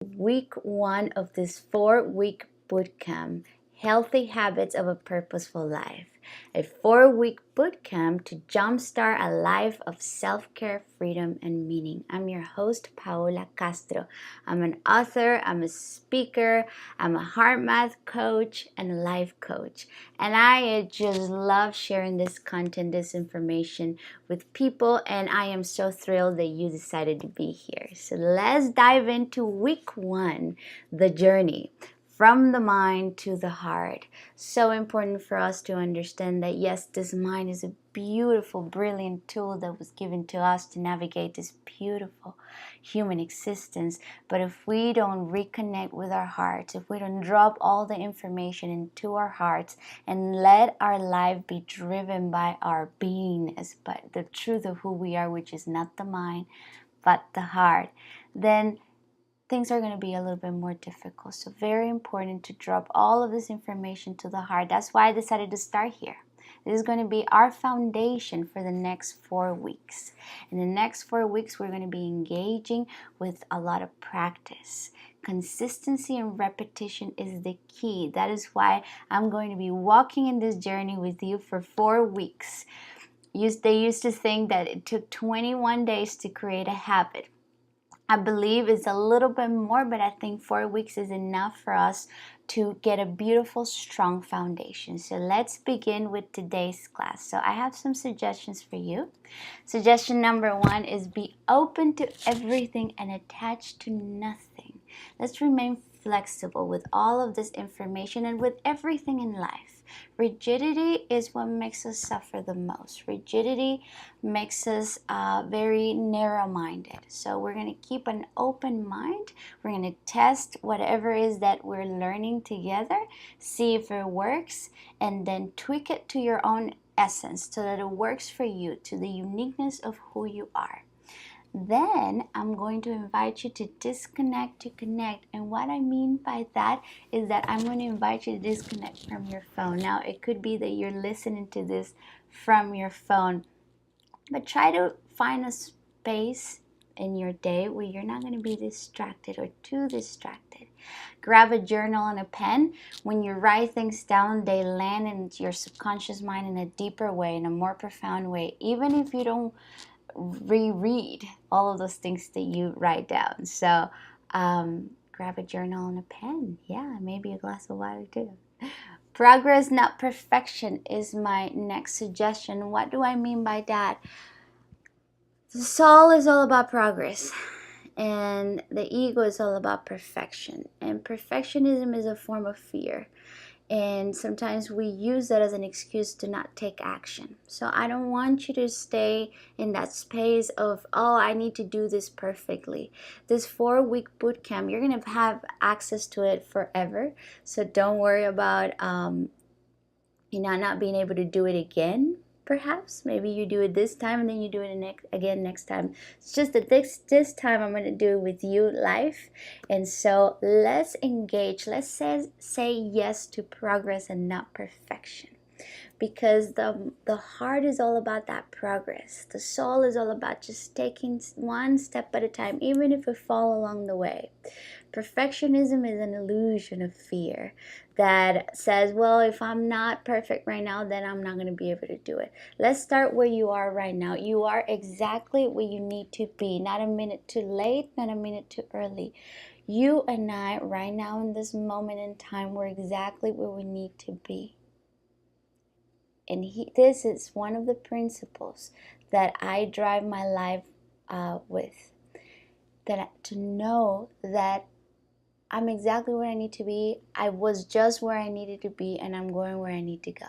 week one of this 4-week bootcamp, Healthy Habits of a Purposeful Life. A 4-week bootcamp to jumpstart a life of self-care, freedom, and meaning. I'm your host, Paola Castro. I'm an author, I'm a speaker, I'm a heart math coach, and a life coach. And I just love sharing this content, this information with people, and I am so thrilled that you decided to be here. So let's dive into week one, the journey from the mind to the heart. So important for us to understand that yes, this mind is a beautiful, brilliant tool that was given to us to navigate this beautiful human existence. But if we don't reconnect with our hearts, if we don't drop all the information into our hearts and let our life be driven by our being, as by the truth of who we are, which is not the mind, but the heart, then things are going to be a little bit more difficult. So very important to drop all of this information to the heart. That's why I decided to start here. This is going to be our foundation for the next 4 weeks. In the next 4 weeks, we're going to be engaging with a lot of practice. Consistency and repetition is the key. That is why I'm going to be walking in this journey with you for 4 weeks. They used to think that it took 21 days to create a habit. I believe it's a little bit more, but I think 4 weeks is enough for us to get a beautiful, strong foundation. So let's begin with today's class. So I have some suggestions for you. Suggestion number 1 is be open to everything and attached to nothing. Let's remain flexible with all of this information and with everything in life. Rigidity is what makes us suffer the most. Rigidity makes us very narrow-minded. So we're going to keep an open mind. We're going to test whatever it is that we're learning together, see if it works, and then tweak it to your own essence so that it works for you, to the uniqueness of who you are. Then I'm going to invite you to disconnect to connect. And what I mean by that is that I'm going to invite you to disconnect from your phone. Now, it could be that you're listening to this from your phone, but try to find a space in your day where you're not going to be distracted or too distracted. Grab a journal and a pen. When you write things down, they land in your subconscious mind in a deeper way, in a more profound way, even if you don't reread all of those things that you write down. So grab a journal and a pen. Yeah, maybe a glass of water too. Progress, not perfection, is my next suggestion. What do I mean by that? The soul is all about progress, and the ego is all about perfection. And perfectionism is a form of fear. And sometimes we use that as an excuse to not take action. So I don't want you to stay in that space of, oh, I need to do this perfectly. This 4-week boot camp, you're going to have access to it forever. So don't worry about, not being able to do it again. Perhaps maybe you do it this time and then you do it next time. It's just that this time I'm going to do it with you live. And so let's engage. Let's say yes to progress and not perfection. Because the heart is all about that progress. The soul is all about just taking one step at a time, even if we fall along the way. Perfectionism is an illusion of fear that says, well, if I'm not perfect right now, then I'm not going to be able to do it. Let's start where you are right now. You are exactly where you need to be. Not a minute too late, not a minute too early. You and I, right now in this moment in time, we're exactly where we need to be. And this is one of the principles that I drive my life with. To know that I'm exactly where I need to be. I was just where I needed to be, and I'm going where I need to go.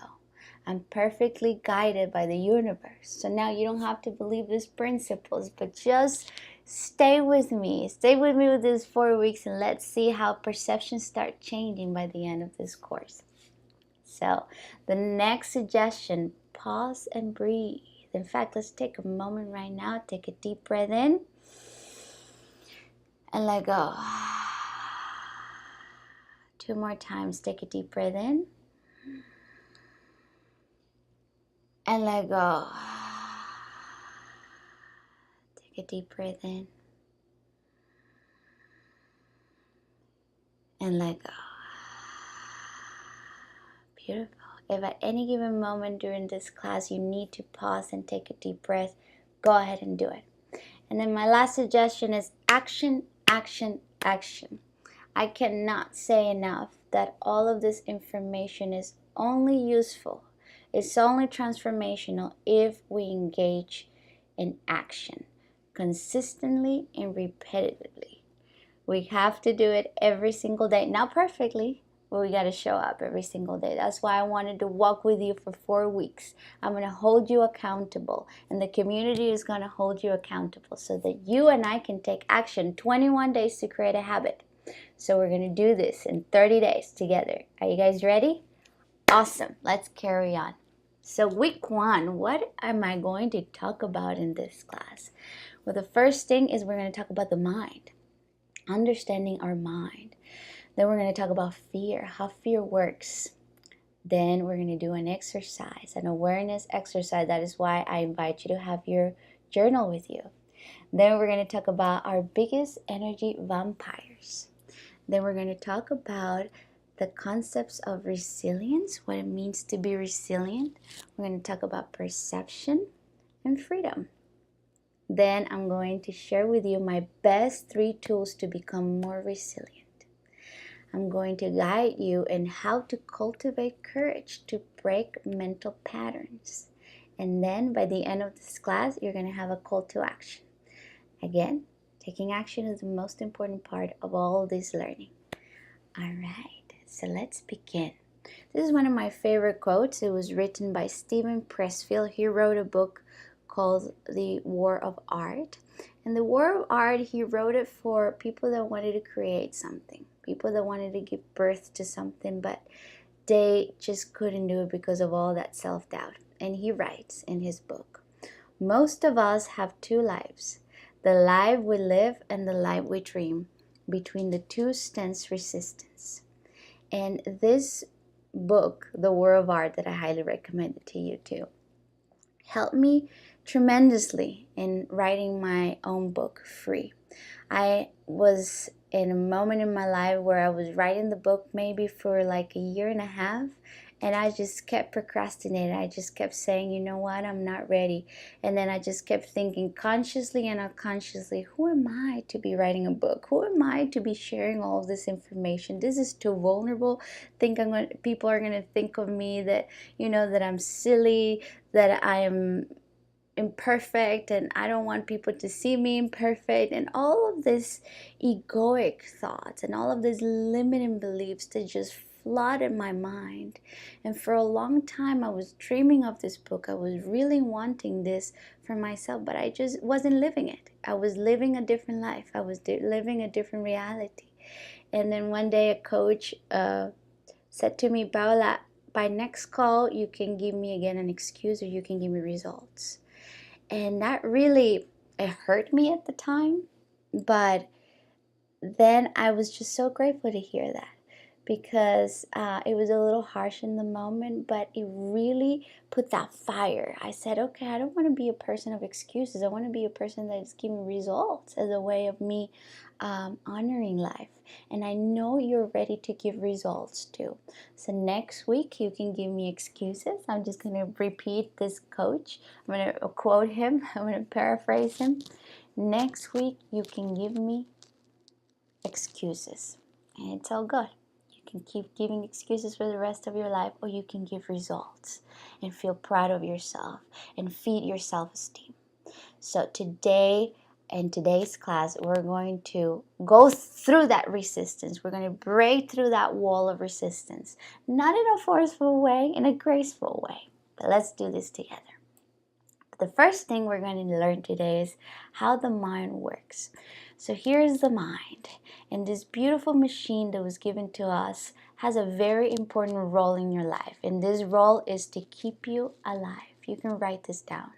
I'm perfectly guided by the universe. So now you don't have to believe these principles, but just stay with me. Stay with me with these 4 weeks, and let's see how perceptions start changing by the end of this course. So the next suggestion, pause and breathe. In fact, let's take a moment right now. Take a deep breath in and let go. 2 more times. Take a deep breath in and let go. Take a deep breath in and let go. Beautiful. If at any given moment during this class you need to pause and take a deep breath, go ahead and do it. And then my last suggestion is action, action, action. I cannot say enough that all of this information is only useful, it's only transformational if we engage in action consistently and repetitively. We have to do it every single day, not perfectly, but we got to show up every single day. That's why I wanted to walk with you for 4 weeks. I'm going to hold you accountable, and the community is going to hold you accountable so that you and I can take action. 21 days to create a habit. So we're going to do this in 30 days together. Are you guys ready? Awesome. Let's carry on. So week 1, what am I going to talk about in this class? Well, the first thing is we're going to talk about the mind, understanding our mind. Then we're going to talk about fear, how fear works. Then we're going to do an exercise, an awareness exercise. That is why I invite you to have your journal with you. Then we're going to talk about our biggest energy vampires. Then we're going to talk about the concepts of resilience, what it means to be resilient. We're going to talk about perception and freedom. Then I'm going to share with you my best 3 tools to become more resilient. I'm going to guide you in how to cultivate courage to break mental patterns. And then by the end of this class, you're going to have a call to action. Again, taking action is the most important part of all this learning. All right, so let's begin. This is one of my favorite quotes. It was written by Steven Pressfield. He wrote a book called The War of Art. And The War of Art, he wrote it for people that wanted to create something, people that wanted to give birth to something, but they just couldn't do it because of all that self-doubt. And he writes in his book, most of us have 2 lives, the life we live and the life we dream. Between the 2 stands resistance. And this book, The War of Art, that I highly recommend it to you too, helped me tremendously in writing my own book, Free. I was in a moment in my life where I was writing the book maybe for like a year and a half, and I just kept procrastinating. I just kept saying, you know what, I'm not ready. And then I just kept thinking consciously and unconsciously, who am I to be writing a book? Who am I to be sharing all of this information? This is too vulnerable. People are going to think of me that, that I'm silly, that I am imperfect, and I don't want people to see me imperfect, and all of this egoic thoughts and all of these limiting beliefs that just flooded my mind. And for a long time I was dreaming of this book. I was really wanting this for myself, but I just wasn't living it. I was living a different life. I was living a different reality. And then one day a coach said to me, Paola, by next call you can give me again an excuse, or you can give me results. And that really, it hurt me at the time, but then I was just so grateful to hear that, because it was a little harsh in the moment, but it really put that fire. I said, okay, I don't want to be a person of excuses. I want to be a person that is giving results as a way of me honoring life. And I know you're ready to give results too. So next week you can give me excuses. I'm just going to repeat this coach. I'm going to quote him. I'm going to paraphrase him. Next week you can give me excuses, and it's all good. You can keep giving excuses for the rest of your life, or you can give results and feel proud of yourself and feed your self-esteem. So today, in today's class, we're going to go through that resistance. We're going to break through that wall of resistance, not in a forceful way, in a graceful way. But let's do this together. The first thing we're going to learn today is how the mind works. So here's the mind, and this beautiful machine that was given to us has a very important role in your life, and this role is to keep you alive. You can write this down.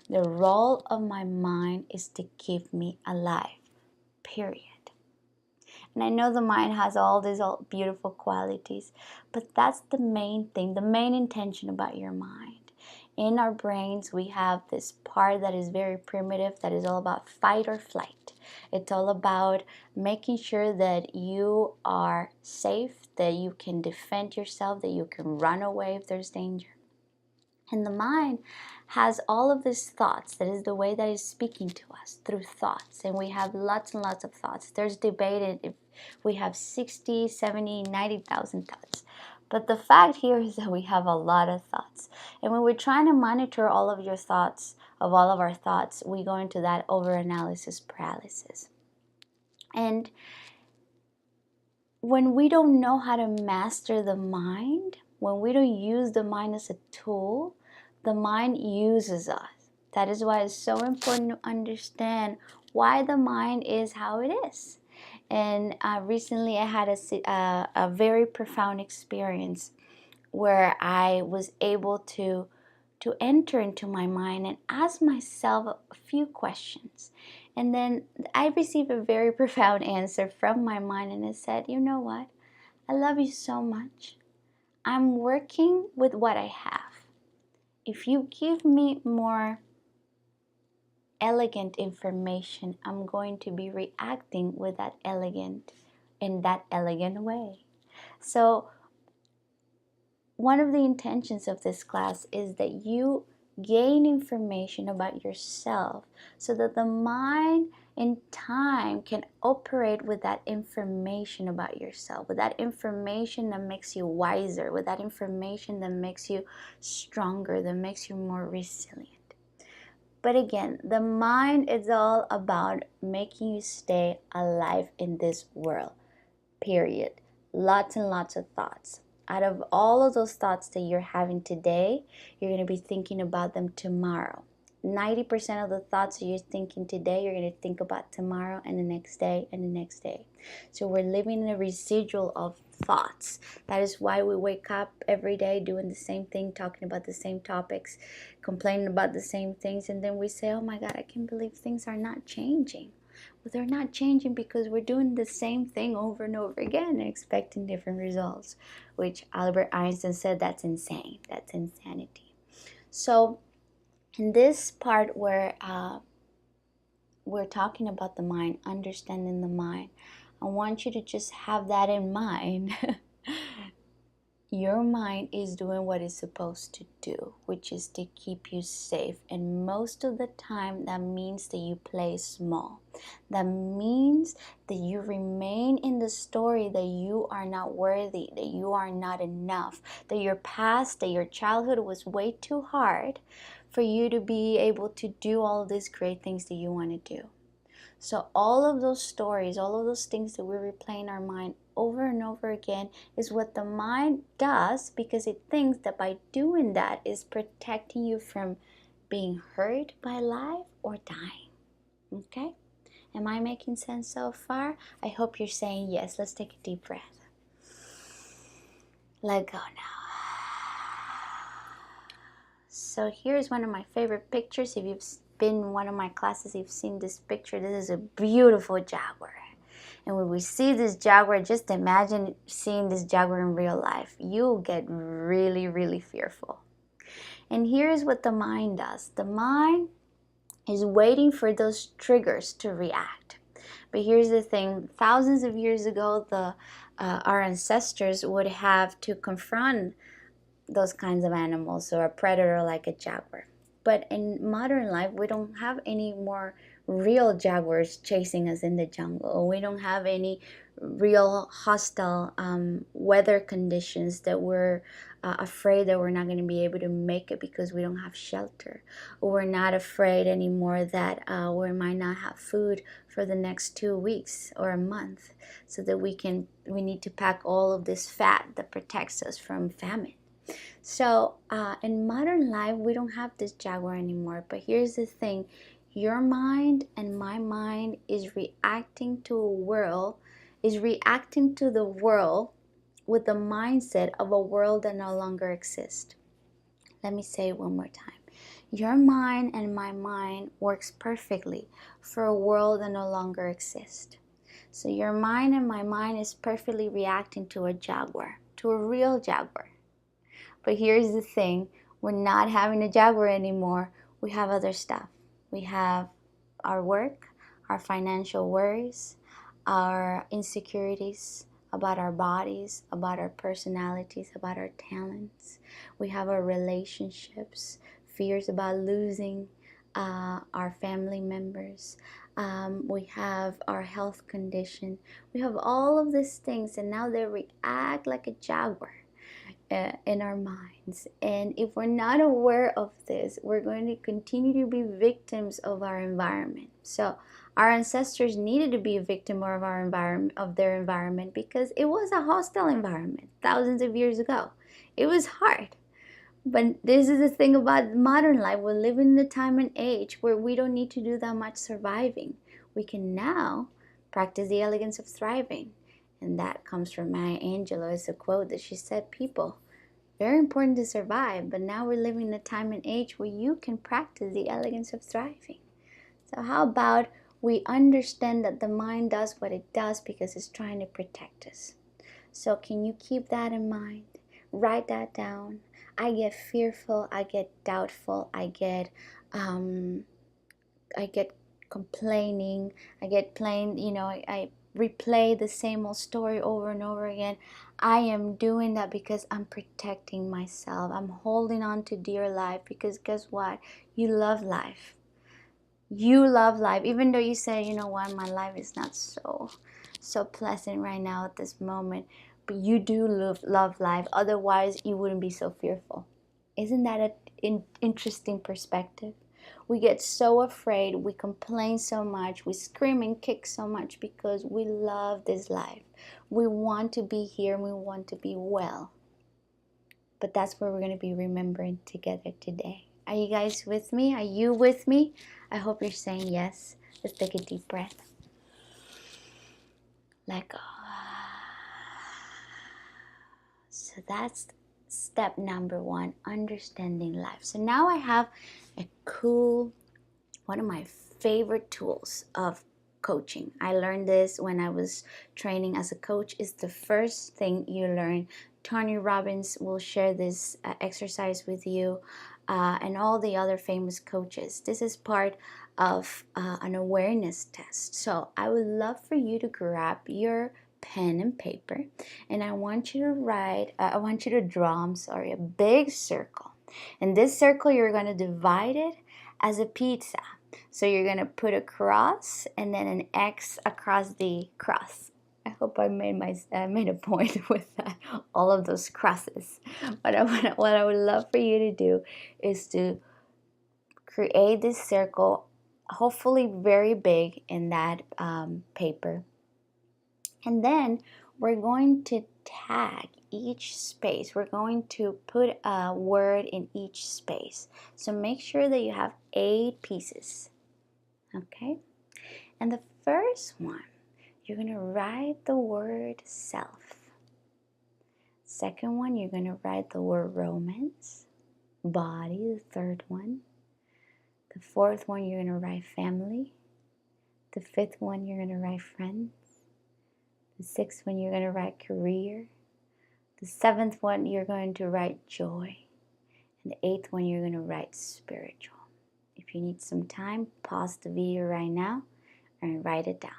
The role of my mind is to keep me alive, period. And I know the mind has all these beautiful qualities, but that's the main thing, the main intention about your mind. In our brains, we have this part that is very primitive, that is all about fight or flight. It's all about making sure that you are safe, that you can defend yourself, that you can run away if there's danger. And the mind has all of these thoughts. That is the way that it's speaking to us, through thoughts. And we have lots and lots of thoughts. There's debated if we have 60, 70, 90,000 thoughts. But the fact here is that we have a lot of thoughts. And when we're trying to monitor all of your thoughts, of all of our thoughts, we go into that overanalysis paralysis. And when we don't know how to master the mind, when we don't use the mind as a tool, the mind uses us. That is why it's so important to understand why the mind is how it is. And recently I had a very profound experience where I was able to enter into my mind and ask myself a few questions. And then I received a very profound answer from my mind, and it said, you know what? I love you so much. I'm working with what I have. If you give me more elegant information, I'm going to be reacting with that elegant way. So one of the intentions of this class is that you gain information about yourself so that the mind in time can operate with that information about yourself, with that information that makes you wiser, with that information that makes you stronger, that makes you more resilient. But again, the mind is all about making you stay alive in this world, period. Lots and lots of thoughts. Out of all of those thoughts that you're having today, you're going to be thinking about them tomorrow. 90% of the thoughts that you're thinking today, you're going to think about tomorrow and the next day and the next day. So we're living in a residual of thoughts. That is why we wake up every day doing the same thing, talking about the same topics, complaining about the same things, and then we say, oh my God, I can't believe things are not changing. Well, they're not changing because we're doing the same thing over and over again and expecting different results, which Albert Einstein said that's insane. That's insanity. So in this part where we're talking about the mind, understanding the mind, I want you to just have that in mind. Your mind is doing what it's supposed to do, which is to keep you safe. And most of the time, that means that you play small. That means that you remain in the story that you are not worthy, that you are not enough, that your past, that your childhood was way too hard for you to be able to do all of these great things that you want to do. So all of those stories, all of those things that we replay in our mind over and over again is what the mind does because it thinks that by doing that is protecting you from being hurt by life or dying. Okay? Am I making sense so far? I hope you're saying yes. Let's take a deep breath. Let go now. So here's one of my favorite pictures. If you've been in one of my classes, you've seen this picture. This is a beautiful jaguar. And when we see this jaguar, just imagine seeing this jaguar in real life. You'll get really, really fearful. And here's what the mind does. The mind is waiting for those triggers to react. But here's the thing. Thousands of years ago, our ancestors would have to confront those kinds of animals, or a predator like a jaguar. But in modern life, we don't have any more real jaguars chasing us in the jungle. We don't have any real hostile weather conditions that we're afraid that we're not going to be able to make it because we don't have shelter. Or we're not afraid anymore that we might not have food for the next 2 weeks or a month, so that we need to pack all of this fat that protects us from famine. So in modern life, we don't have this jaguar anymore. But here's the thing. Your mind and my mind is reacting to the world with the mindset of a world that no longer exists. Let me say it one more time. Your mind and my mind works perfectly for a world that no longer exists. So your mind and my mind is perfectly reacting to a jaguar, to a real jaguar. But here's the thing, We're not having a Jaguar anymore. We have other stuff. We have our work, our financial worries, our insecurities about our bodies, about our personalities, about our talents. We have our relationships, fears about losing our family members. We have our health condition. We have all of these things, and now they react like a jaguar in our minds. And if we're not aware of this, we're going to continue to be victims of our environment. So our ancestors needed to be a victim of our environment, of their environment, because it was a hostile environment thousands of years ago. It was hard. But this is the thing about modern life. We're living in a time and age where we don't need to do that much surviving. We can now practice the elegance of thriving. And that comes from Maya Angelou. It's a quote that she said, people, very important to survive, but now we're living in a time and age where you can practice the elegance of thriving. So how about we understand that the mind does what it does because it's trying to protect us. So can you keep that in mind? Write that down. I get fearful, I get doubtful, I get complaining, I get plain, I replay the same old story over and over again. I am doing that because I'm protecting myself. I'm holding on to dear life because guess what? You love life. You love life. Even though you say, you know what, my life is not so pleasant right now at this moment, but you do love life. Otherwise, you wouldn't be so fearful. Isn't that an interesting perspective? We get so afraid, we complain so much, we scream and kick so much because we love this life. We want to be here and we want to be well. But that's what we're going to be remembering together today. Are you guys with me? Are you with me? I hope you're saying yes. Let's take a deep breath. Let go. So that's step number 1, understanding life. So now I have a cool, one of my favorite tools of coaching. I learned this when I was training as a coach. It's the first thing you learn. Tony Robbins will share this exercise with you and all the other famous coaches. This is part of an awareness test. So I would love for you to grab your pen and paper, and I want you to draw, a big circle. And this circle, you're going to divide it as a pizza. So you're going to put a cross and then an X across the cross. I hope I made a point with that, all of those crosses. What I would love for you to do is to create this circle, hopefully very big in that paper. And then we're going to tag each space. We're going to put a word in each space. So make sure that you have 8 pieces. Okay? And the first one, you're going to write the word self. Second one, you're going to write the word romance. Body, the third one. The fourth one, you're going to write family. The fifth one, you're going to write friends. The sixth one, you're going to write career. The seventh one, you're going to write joy. And the eighth one, you're going to write spiritual. If you need some time, pause the video right now and write it down.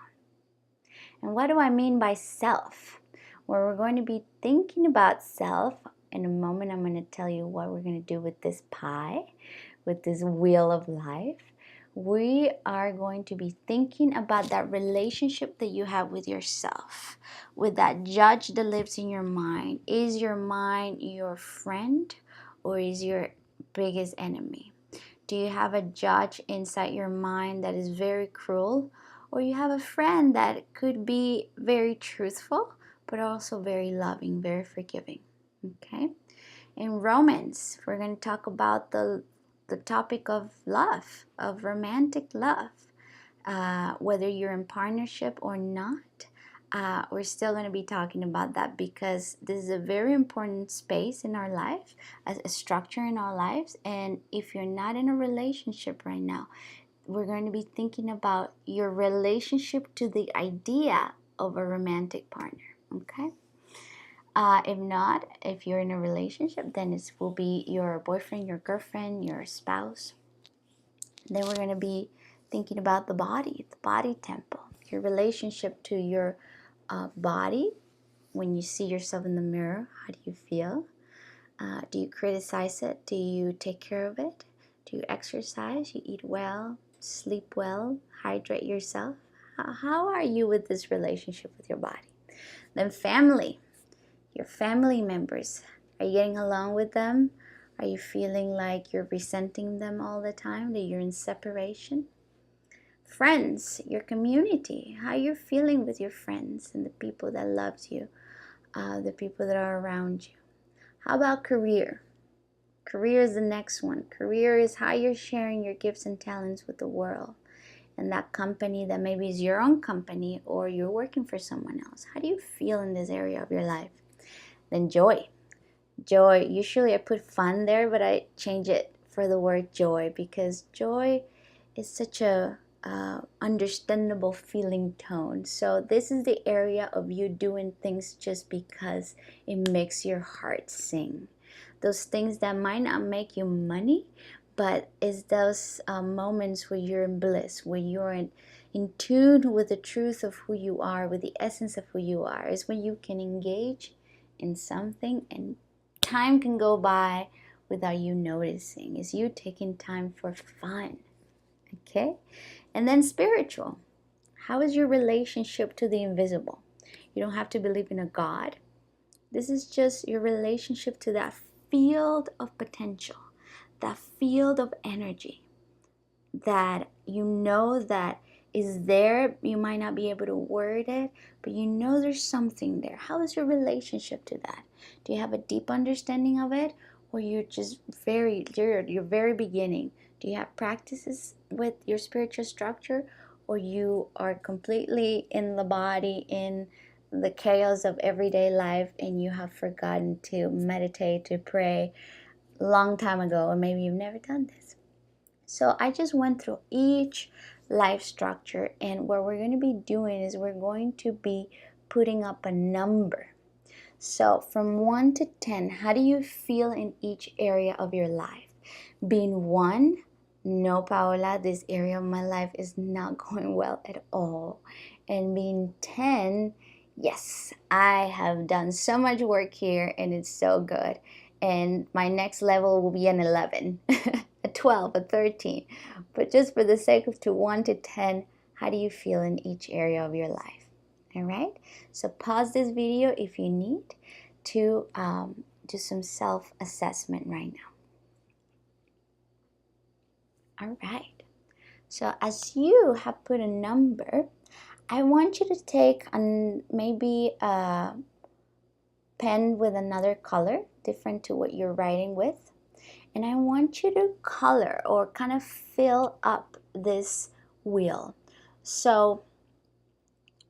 And what do I mean by self? Well, we're going to be thinking about self. In a moment, I'm going to tell you what we're going to do with this pie, with this wheel of life. We are going to be thinking about that relationship that you have with yourself, with that judge that lives in your mind. Is your mind your friend or is your biggest enemy? Do you have a judge inside your mind that is very cruel? Or you have a friend that could be very truthful, but also very loving, very forgiving. Okay? In romance, we're going to talk about the topic of love, of romantic love. Whether you're in partnership or not, we're still going to be talking about that because this is a very important space in our life, a structure in our lives. And if you're not in a relationship right now, we're going to be thinking about your relationship to the idea of a romantic partner, okay? If not, if you're in a relationship, then it will be your boyfriend, your girlfriend, your spouse. Then we're going to be thinking about the body temple, your relationship to your body. When you see yourself in the mirror, how do you feel? Do you criticize it? Do you take care of it? Do you exercise? You eat well, sleep well, hydrate yourself? How are you with this relationship with your body? Then family, your family members. Are you getting along with them? Are you feeling like you're resenting them all the time, that you're in separation? Friends, your community, how you're feeling with your friends and the people that loves you, the people that are around you. How about career? Career is the next one. Career is how you're sharing your gifts and talents with the world. And that company that maybe is your own company or you're working for someone else. How do you feel in this area of your life? Then joy. Joy, usually I put fun there, but I change it for the word joy because joy is such a understandable feeling tone. So this is the area of you doing things just because it makes your heart sing. Those things that might not make you money, but it's those moments where you're in bliss, where you're in tune with the truth of who you are, with the essence of who you are. Is when you can engage in something and time can go by without you noticing. Is you taking time for fun. Okay? And then spiritual. How is your relationship to the invisible? You don't have to believe in a God. This is just your relationship to that field of potential, that field of energy that you know that is there. You might not be able to word it, but you know there's something there. How is your relationship to that? Do you have a deep understanding of it, or you're just you're very beginning? Do you have practices with your spiritual structure, or you are completely in the body, in the chaos of everyday life, and you have forgotten to meditate, to pray a long time ago, or maybe you've never done this? So I just went through each life structure, and what we're going to be doing is we're going to be putting up a number. So from 1 to 10, how do you feel in each area of your life? Being 1, no, Paola, this area of my life is not going well at all. And being 10, yes, I have done so much work here and it's so good. And my next level will be an 11, a 12, a 13. But just for the sake of 1 to 10, how do you feel in each area of your life? All right, so pause this video if you need to do some self-assessment right now. All right, so as you have put a number, I want you to take maybe a pen with another color different to what you're writing with, and I want you to color or kind of fill up this wheel. So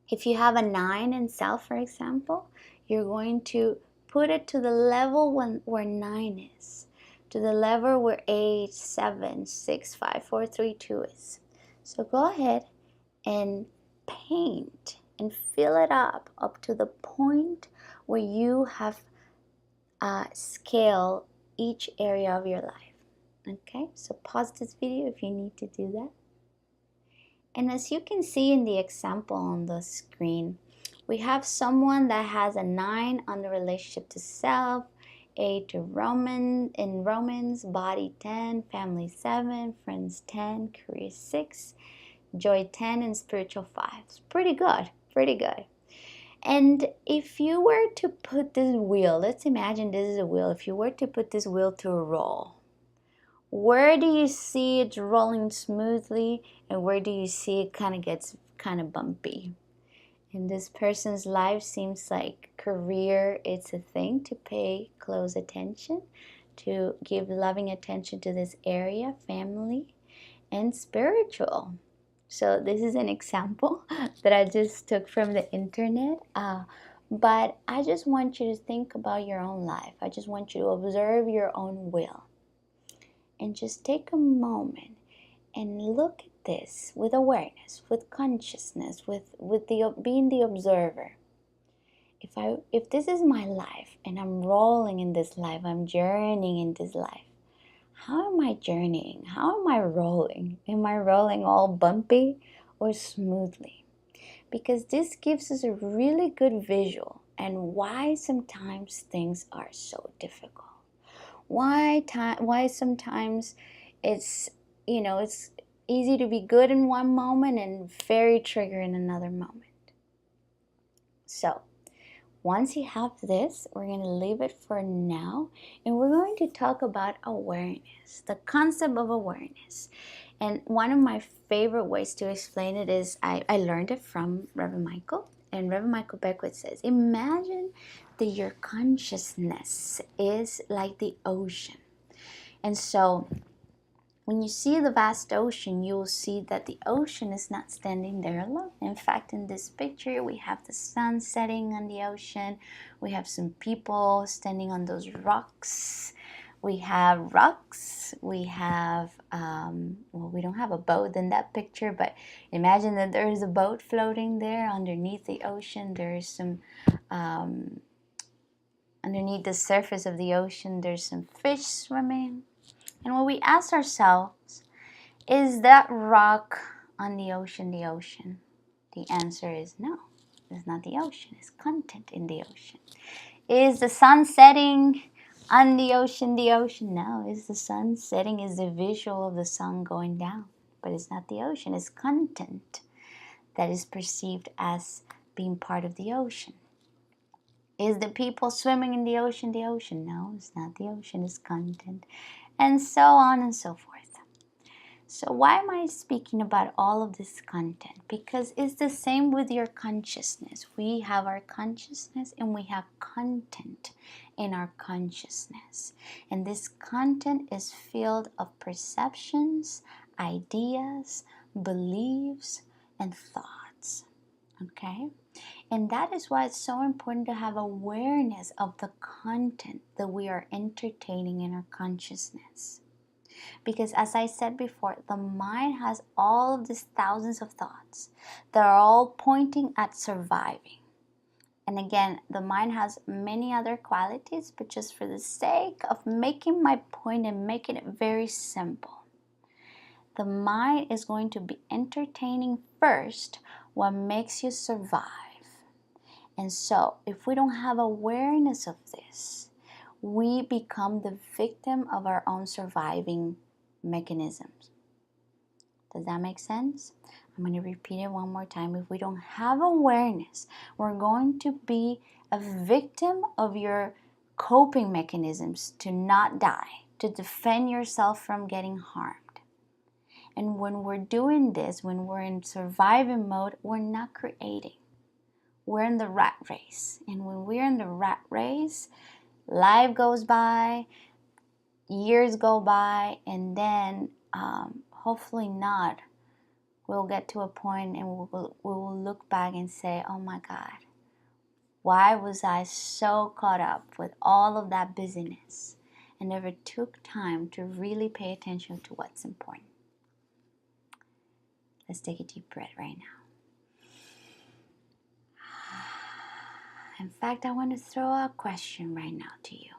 if you have a 9 in self, for example, you're going to put it to the level where 9 is, to the level where 8, 7, 6, 5, 4, 3, 2 is. So go ahead and paint and fill it up to the point where you have scaled each area of your life. Okay, so pause this video if you need to do that. And as you can see in the example on the screen, we have someone that has a 9 on the relationship to self, 8 to Romans, body 10, family 7, friends 10, career 6, joy 10, and spiritual 5. It's pretty good, pretty good. And if you were to put this wheel, let's imagine this is a wheel. If you were to put this wheel to roll, where do you see it rolling smoothly, and where do you see it gets kind of bumpy? In this person's life, seems like career, it's a thing to pay close attention, to give loving attention to this area, family, and spiritual. So this is an example that I just took from the internet. But I just want you to think about your own life. I just want you to observe your own will. And just take a moment and look at this with awareness, with consciousness, with being the observer. if this is my life and I'm rolling in this life, I'm journeying in this life, how am I journeying? How am I rolling? Am I rolling all bumpy or smoothly? Because this gives us a really good visual and why sometimes things are so difficult. Why sometimes it's it's easy to be good in one moment and very trigger in another moment. So once you have this, we're going to leave it for now, and we're going to talk about awareness, the concept of awareness. And one of my favorite ways to explain it is I learned it from Reverend Michael. And Reverend Michael Beckwith says, imagine that your consciousness is like the ocean. And so when you see the vast ocean, you will see that the ocean is not standing there alone. In fact, in this picture, we have the sun setting on the ocean. We have some people standing on those rocks. We have rocks. We have, well, we don't have a boat in that picture, but imagine that there is a boat floating there underneath the ocean. There is some, underneath the surface of the ocean, there's some fish swimming. And when we ask ourselves, is that rock on the ocean the ocean? The answer is no. It's not the ocean. It's content in the ocean. Is the sun setting on the ocean the ocean? No. Is the sun setting? Is the visual of the sun going down? But it's not the ocean. It's content that is perceived as being part of the ocean. Is the people swimming in the ocean the ocean? No, it's not the ocean. It's content. And so on and so forth. So why am I speaking about all of this content? Because it's the same with your consciousness. We have our consciousness and we have content in our consciousness. And this content is filled of perceptions, ideas, beliefs, and thoughts. Okay? And that is why it's so important to have awareness of the content that we are entertaining in our consciousness. Because as I said before, the mind has all of these thousands of thoughts that are all pointing at surviving. And again, the mind has many other qualities, but just for the sake of making my point and making it very simple, the mind is going to be entertaining first what makes you survive. And so, if we don't have awareness of this, we become the victim of our own surviving mechanisms. Does that make sense? I'm going to repeat it one more time. If we don't have awareness, we're going to be a victim of your coping mechanisms to not die, to defend yourself from getting harmed. And when we're doing this, when we're in surviving mode, we're not creating. We're in the rat race. And when we're in the rat race, life goes by, years go by, and then hopefully not, we'll get to a point and we will look back and say, oh my God, why was I so caught up with all of that busyness and never took time to really pay attention to what's important? Let's take a deep breath right now. In fact, I want to throw a question right now to you,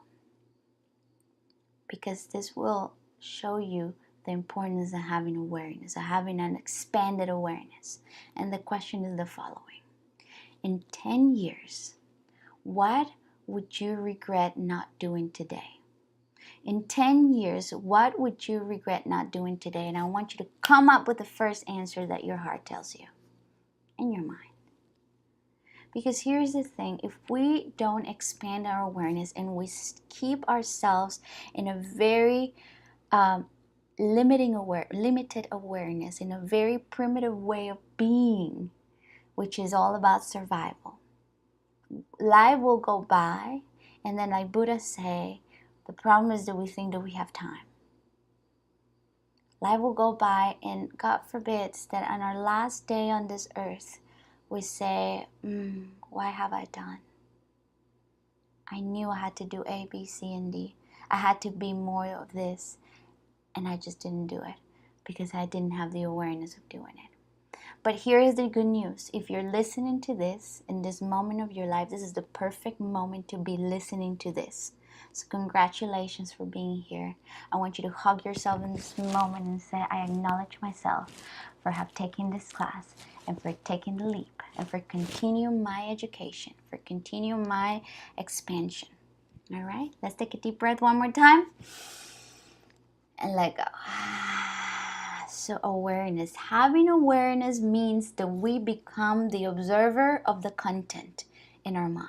because this will show you the importance of having awareness, of having an expanded awareness. And the question is the following. In 10 years, what would you regret not doing today? In 10 years, what would you regret not doing today? And I want you to come up with the first answer that your heart tells you in your mind. Because here's the thing, if we don't expand our awareness and we keep ourselves in a very limited awareness, in a very primitive way of being, which is all about survival, life will go by, and then like Buddha say, the problem is that we think that we have time. Life will go by, and God forbids that on our last day on this earth, we say, why have I done? I knew I had to do A, B, C, and D. I had to be more of this, and I just didn't do it because I didn't have the awareness of doing it. But here is the good news. If you're listening to this in this moment of your life, this is the perfect moment to be listening to this. So congratulations for being here. I want you to hug yourself in this moment and say, I acknowledge myself for have taken this class and for taking the leap and for continuing my education, for continuing my expansion. All right, let's take a deep breath one more time and let go. So awareness. Having awareness means that we become the observer of the content in our mind.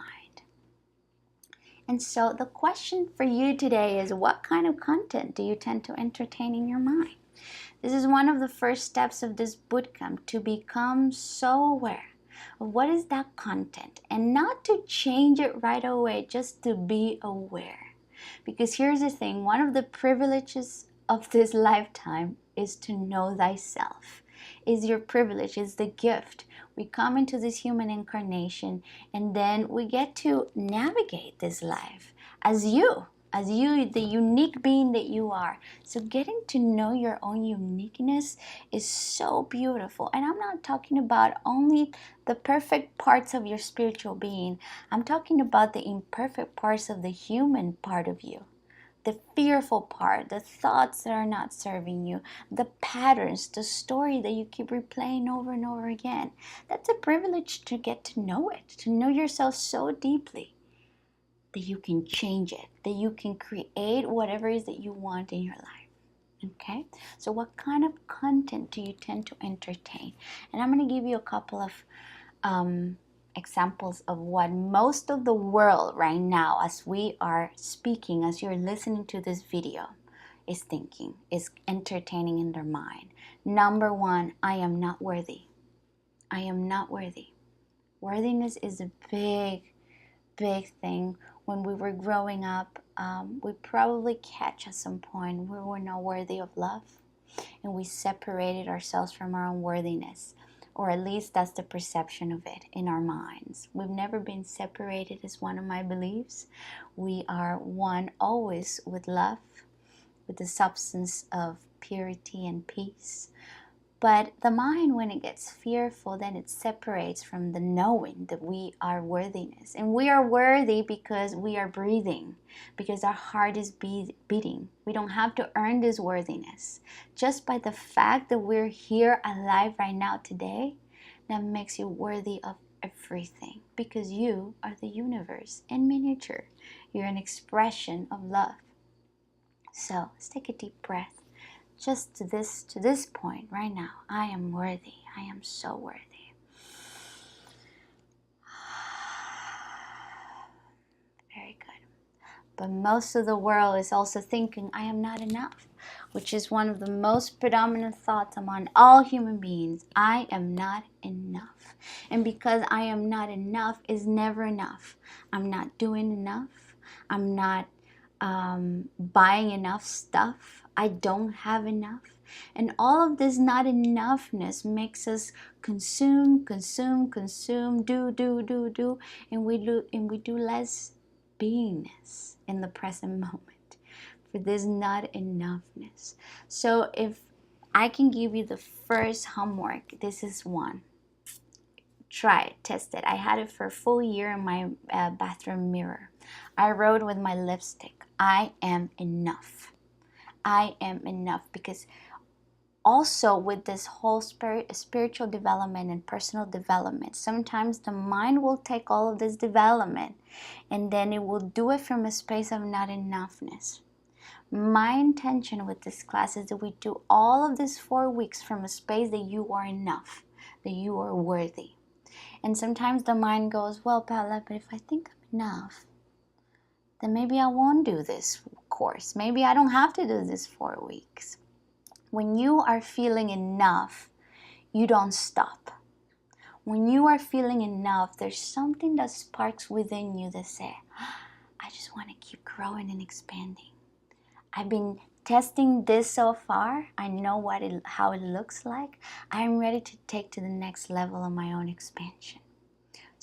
And so the question for you today is, what kind of content do you tend to entertain in your mind? This is one of the first steps of this bootcamp, to become so aware of what is that content and not to change it right away, just to be aware. Because here's the thing, one of the privileges of this lifetime is to know thyself. Is your privilege, is the gift. We come into this human incarnation and then we get to navigate this life as you, the unique being that you are. So getting to know your own uniqueness is so beautiful. And I'm not talking about only the perfect parts of your spiritual being. I'm talking about the imperfect parts of the human part of you. The fearful part, the thoughts that are not serving you, the patterns, the story that you keep replaying over and over again. That's a privilege to get to know it, to know yourself so deeply that you can change it, that you can create whatever it is that you want in your life. Okay? So what kind of content do you tend to entertain? And I'm going to give you a couple of examples of what most of the world right now, as we are speaking, as you're listening to this video, is thinking, is entertaining in their mind. Number one, I am not worthy. I am not worthy. Worthiness is a big thing. When we were growing up, we probably catch at some point we were not worthy of love, and we separated ourselves from our own worthiness. Or at least that's the perception of it in our minds. We've never been separated, is one of my beliefs. We are one always with love, with the substance of purity and peace. But the mind, when it gets fearful, then it separates from the knowing that we are worthiness. And we are worthy because we are breathing, because our heart is beating. We don't have to earn this worthiness. Just by the fact that we're here alive right now today, that makes you worthy of everything, because you are the universe in miniature. You're an expression of love. So let's take a deep breath. Just to this point right now, I am worthy. I am so worthy. Very good. But most of the world is also thinking, I am not enough, which is one of the most predominant thoughts among all human beings. I am not enough. And because I am not enough is never enough. I'm not doing enough. I'm not buying enough stuff. I don't have enough. And all of this not enoughness makes us consume, do, and we do less beingness in the present moment for this not enoughness. So if I can give you the first homework, this is one. Try it, test it. I had it for a full year in my bathroom mirror. I wrote with my lipstick, I am enough. I am enough. Because also with this whole spiritual development and personal development, sometimes the mind will take all of this development and then it will do it from a space of not enoughness. My intention with this class is that we do all of these 4 weeks from a space that you are enough, that you are worthy. And sometimes the mind goes, well, Paula, but if I think I'm enough, then maybe I won't do this course. Maybe I don't have to do this 4 weeks. When you are feeling enough, you don't stop. When you are feeling enough, there's something that sparks within you that says, I just want to keep growing and expanding. I've been testing this so far. I know how it looks like. I am ready to take to the next level of my own expansion.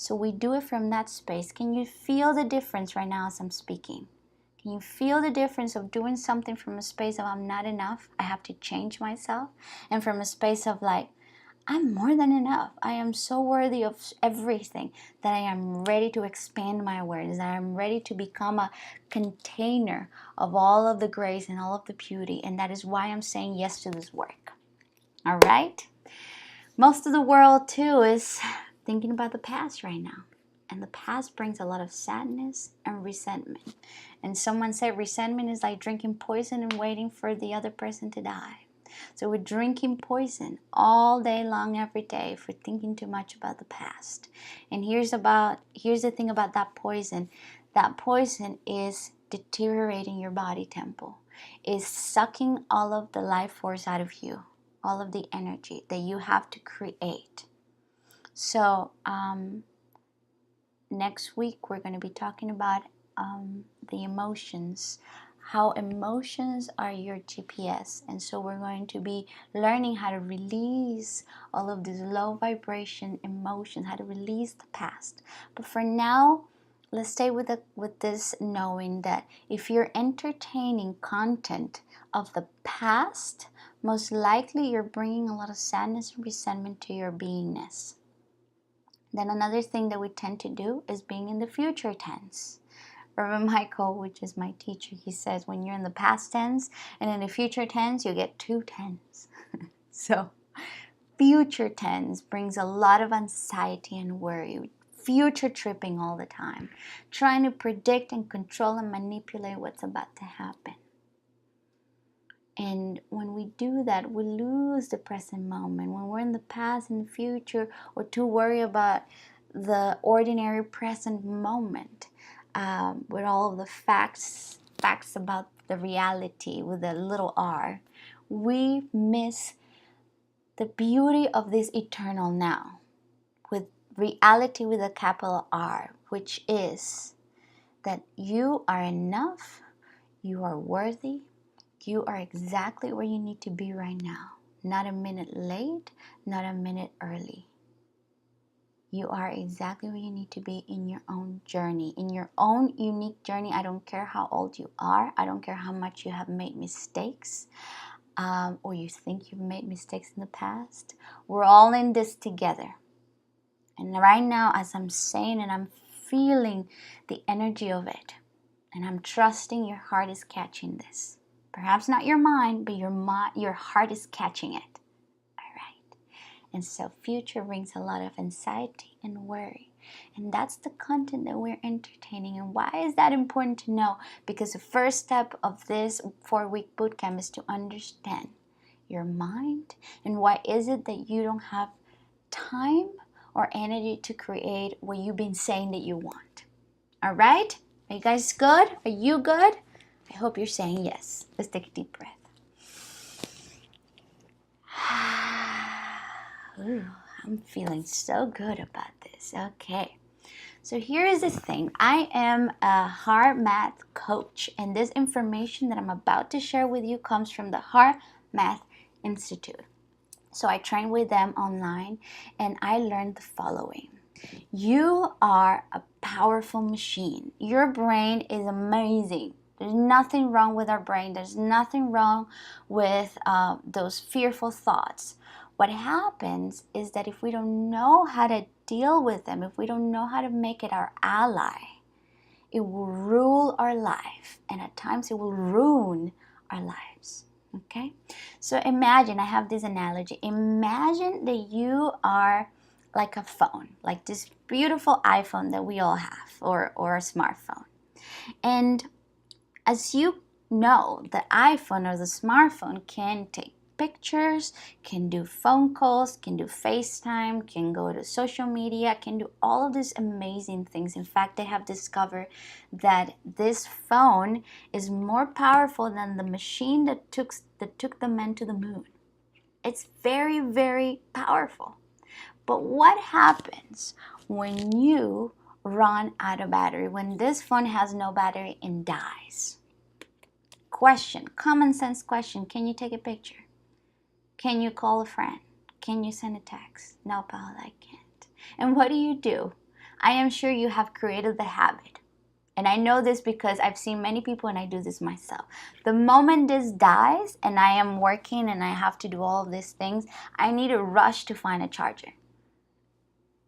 So we do it from that space. Can you feel the difference right now as I'm speaking? Can you feel the difference of doing something from a space of I'm not enough, I have to change myself, and from a space of like, I'm more than enough. I am so worthy of everything that I am ready to expand my awareness. I am ready to become a container of all of the grace and all of the beauty. And that is why I'm saying yes to this work. All right? Most of the world, too, is thinking about the past right now. And the past brings a lot of sadness and resentment. And someone said resentment is like drinking poison and waiting for the other person to die. So we're drinking poison all day long, every day, for thinking too much about the past. And here's the thing about that poison. That poison is deteriorating your body temple. Is sucking all of the life force out of you, all of the energy that you have to create. So next week we're going to be talking about the emotions, how emotions are your GPS. And so we're going to be learning how to release all of these low vibration emotions, how to release the past. But for now, let's stay with this knowing that if you're entertaining content of the past, most likely you're bringing a lot of sadness and resentment to your beingness. Then another thing that we tend to do is being in the future tense. Reverend Michael, which is my teacher, he says when you're in the past tense and in the future tense, you get 2 tense. So future tense brings a lot of anxiety and worry, future tripping all the time, trying to predict and control and manipulate what's about to happen. And when we do that, we lose the present moment. When we're in the past and the future, or too worried about the ordinary present moment, with all of the facts about the reality with a little r, we miss the beauty of this eternal now, with reality with a capital R, which is that you are enough, you are worthy, you are exactly where you need to be right now. Not a minute late, not a minute early. You are exactly where you need to be in your own journey, in your own unique journey. I don't care how old you are. I don't care how much you have made mistakes, or you think you've made mistakes in the past. We're all in this together. And right now, as I'm saying and I'm feeling the energy of it, and I'm trusting your heart is catching this. Perhaps not your mind, but your heart is catching it. All right. And so future brings a lot of anxiety and worry. And that's the content that we're entertaining. And why is that important to know? Because the first step of this 4-week bootcamp is to understand your mind. And why is it that you don't have time or energy to create what you've been saying that you want? All right? Are you guys good? Are you good? I hope you're saying yes. Let's take a deep breath. Ooh, I'm feeling so good about this. Okay. So here is the thing. I am a Heart Math coach, and this information that I'm about to share with you comes from the Heart Math Institute. So I trained with them online, and I learned the following. You are a powerful machine. Your brain is amazing. There's nothing wrong with our brain. There's nothing wrong with those fearful thoughts. What happens is that if we don't know how to deal with them, if we don't know how to make it our ally, it will rule our life. And at times it will ruin our lives. Okay? So imagine, I have this analogy. Imagine that you are like a phone, like this beautiful iPhone that we all have, or a smartphone. And as you know, the iPhone or the smartphone can take pictures, can do phone calls, can do FaceTime, can go to social media, can do all of these amazing things. In fact, they have discovered that this phone is more powerful than the machine that took the man to the moon. It's very, very powerful. But what happens when you run out of battery, when this phone has no battery and dies? Question, common sense question. Can you take a picture? Can you call a friend? Can you send a text? No, Paula, I can't. And what do? I am sure you have created the habit. And I know this because I've seen many people, and I do this myself. The moment this dies and I am working and I have to do all of these things, I need to rush to find a charger.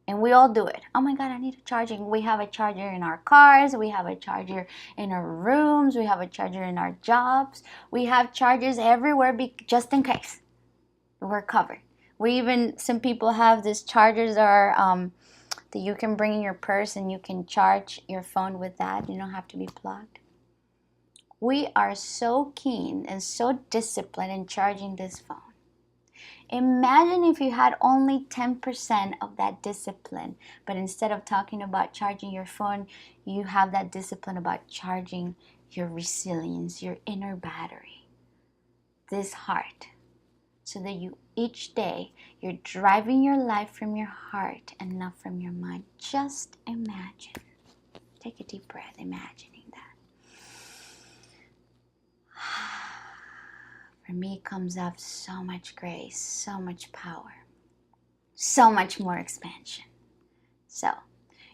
And we all do it. Oh my God, I need a charging. We have a charger in our cars. We have a charger in our rooms. We have a charger in our jobs. We have chargers everywhere just in case. We're covered. Some people have these chargers that you can bring in your purse and you can charge your phone with that. You don't have to be plugged. We are so keen and so disciplined in charging this phone. Imagine if you had only 10% of that discipline, but instead of talking about charging your phone, you have that discipline about charging your resilience, your inner battery, this heart, so that each day you're driving your life from your heart and not from your mind. Just imagine. Take a deep breath, imagining that. For me comes up so much grace, so much power, so much more expansion. So,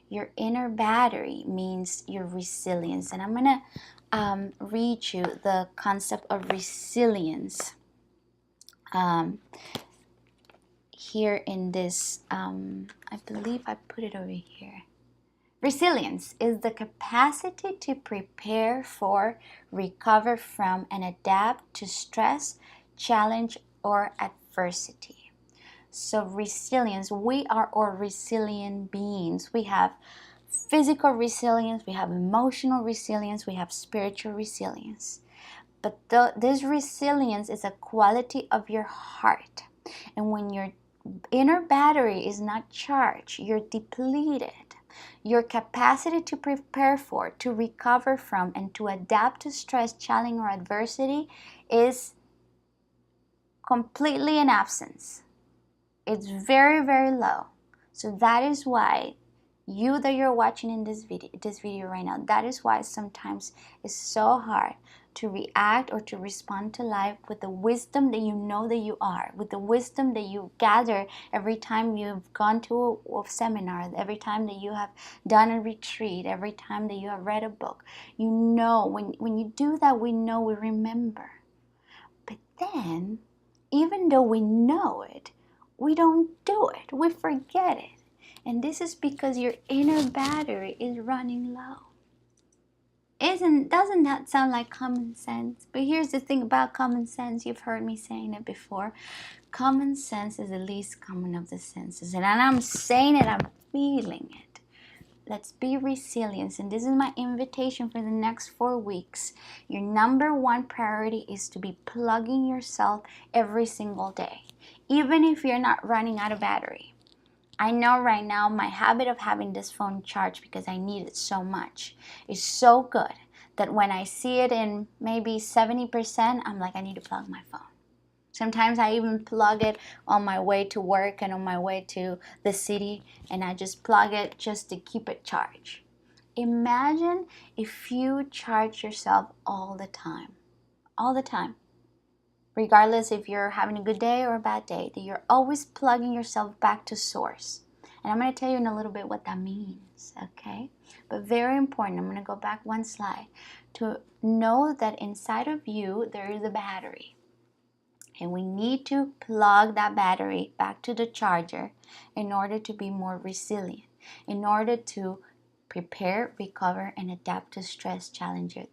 your inner battery means your resilience. And I'm going to read you the concept of resilience here in this, I believe I put it over here. Resilience is the capacity to prepare for, recover from, and adapt to stress, challenge, or adversity. So resilience, we are all resilient beings. We have physical resilience, we have emotional resilience, we have spiritual resilience. But this resilience is a quality of your heart. And when your inner battery is not charged, you're depleted. Your capacity to prepare for, to recover from, and to adapt to stress, challenge, or adversity is completely in absence. It's very, very low. So that is why you that you're watching in this video right now, that is why sometimes it's so hard to react or to respond to life with the wisdom that you know that you are, with the wisdom that you gather every time you've gone to a seminar, every time that you have done a retreat, every time that you have read a book. You know, when you do that, we know, we remember. But then, even though we know it, we don't do it. We forget it. And this is because your inner battery is running low. Doesn't that sound like common sense? But here's the thing about common sense. You've heard me saying it before. Common sense is the least common of the senses. And I'm saying it, I'm feeling it. Let's be resilient. And this is my invitation for the next 4 weeks. Your number one priority is to be plugging yourself every single day, even if you're not running out of battery. I know right now my habit of having this phone charged because I need it so much is so good that when I see it in maybe 70%, I'm like, I need to plug my phone. Sometimes I even plug it on my way to work and on my way to the city, and I just plug it just to keep it charged. Imagine if you charge yourself all the time, regardless if you're having a good day or a bad day, that you're always plugging yourself back to source. And I'm going to tell you in a little bit what that means, okay? But very important, I'm going to go back one slide to know that inside of you there is a battery. And we need to plug that battery back to the charger in order to be more resilient, in order to prepare, recover, and adapt to stress, challenges,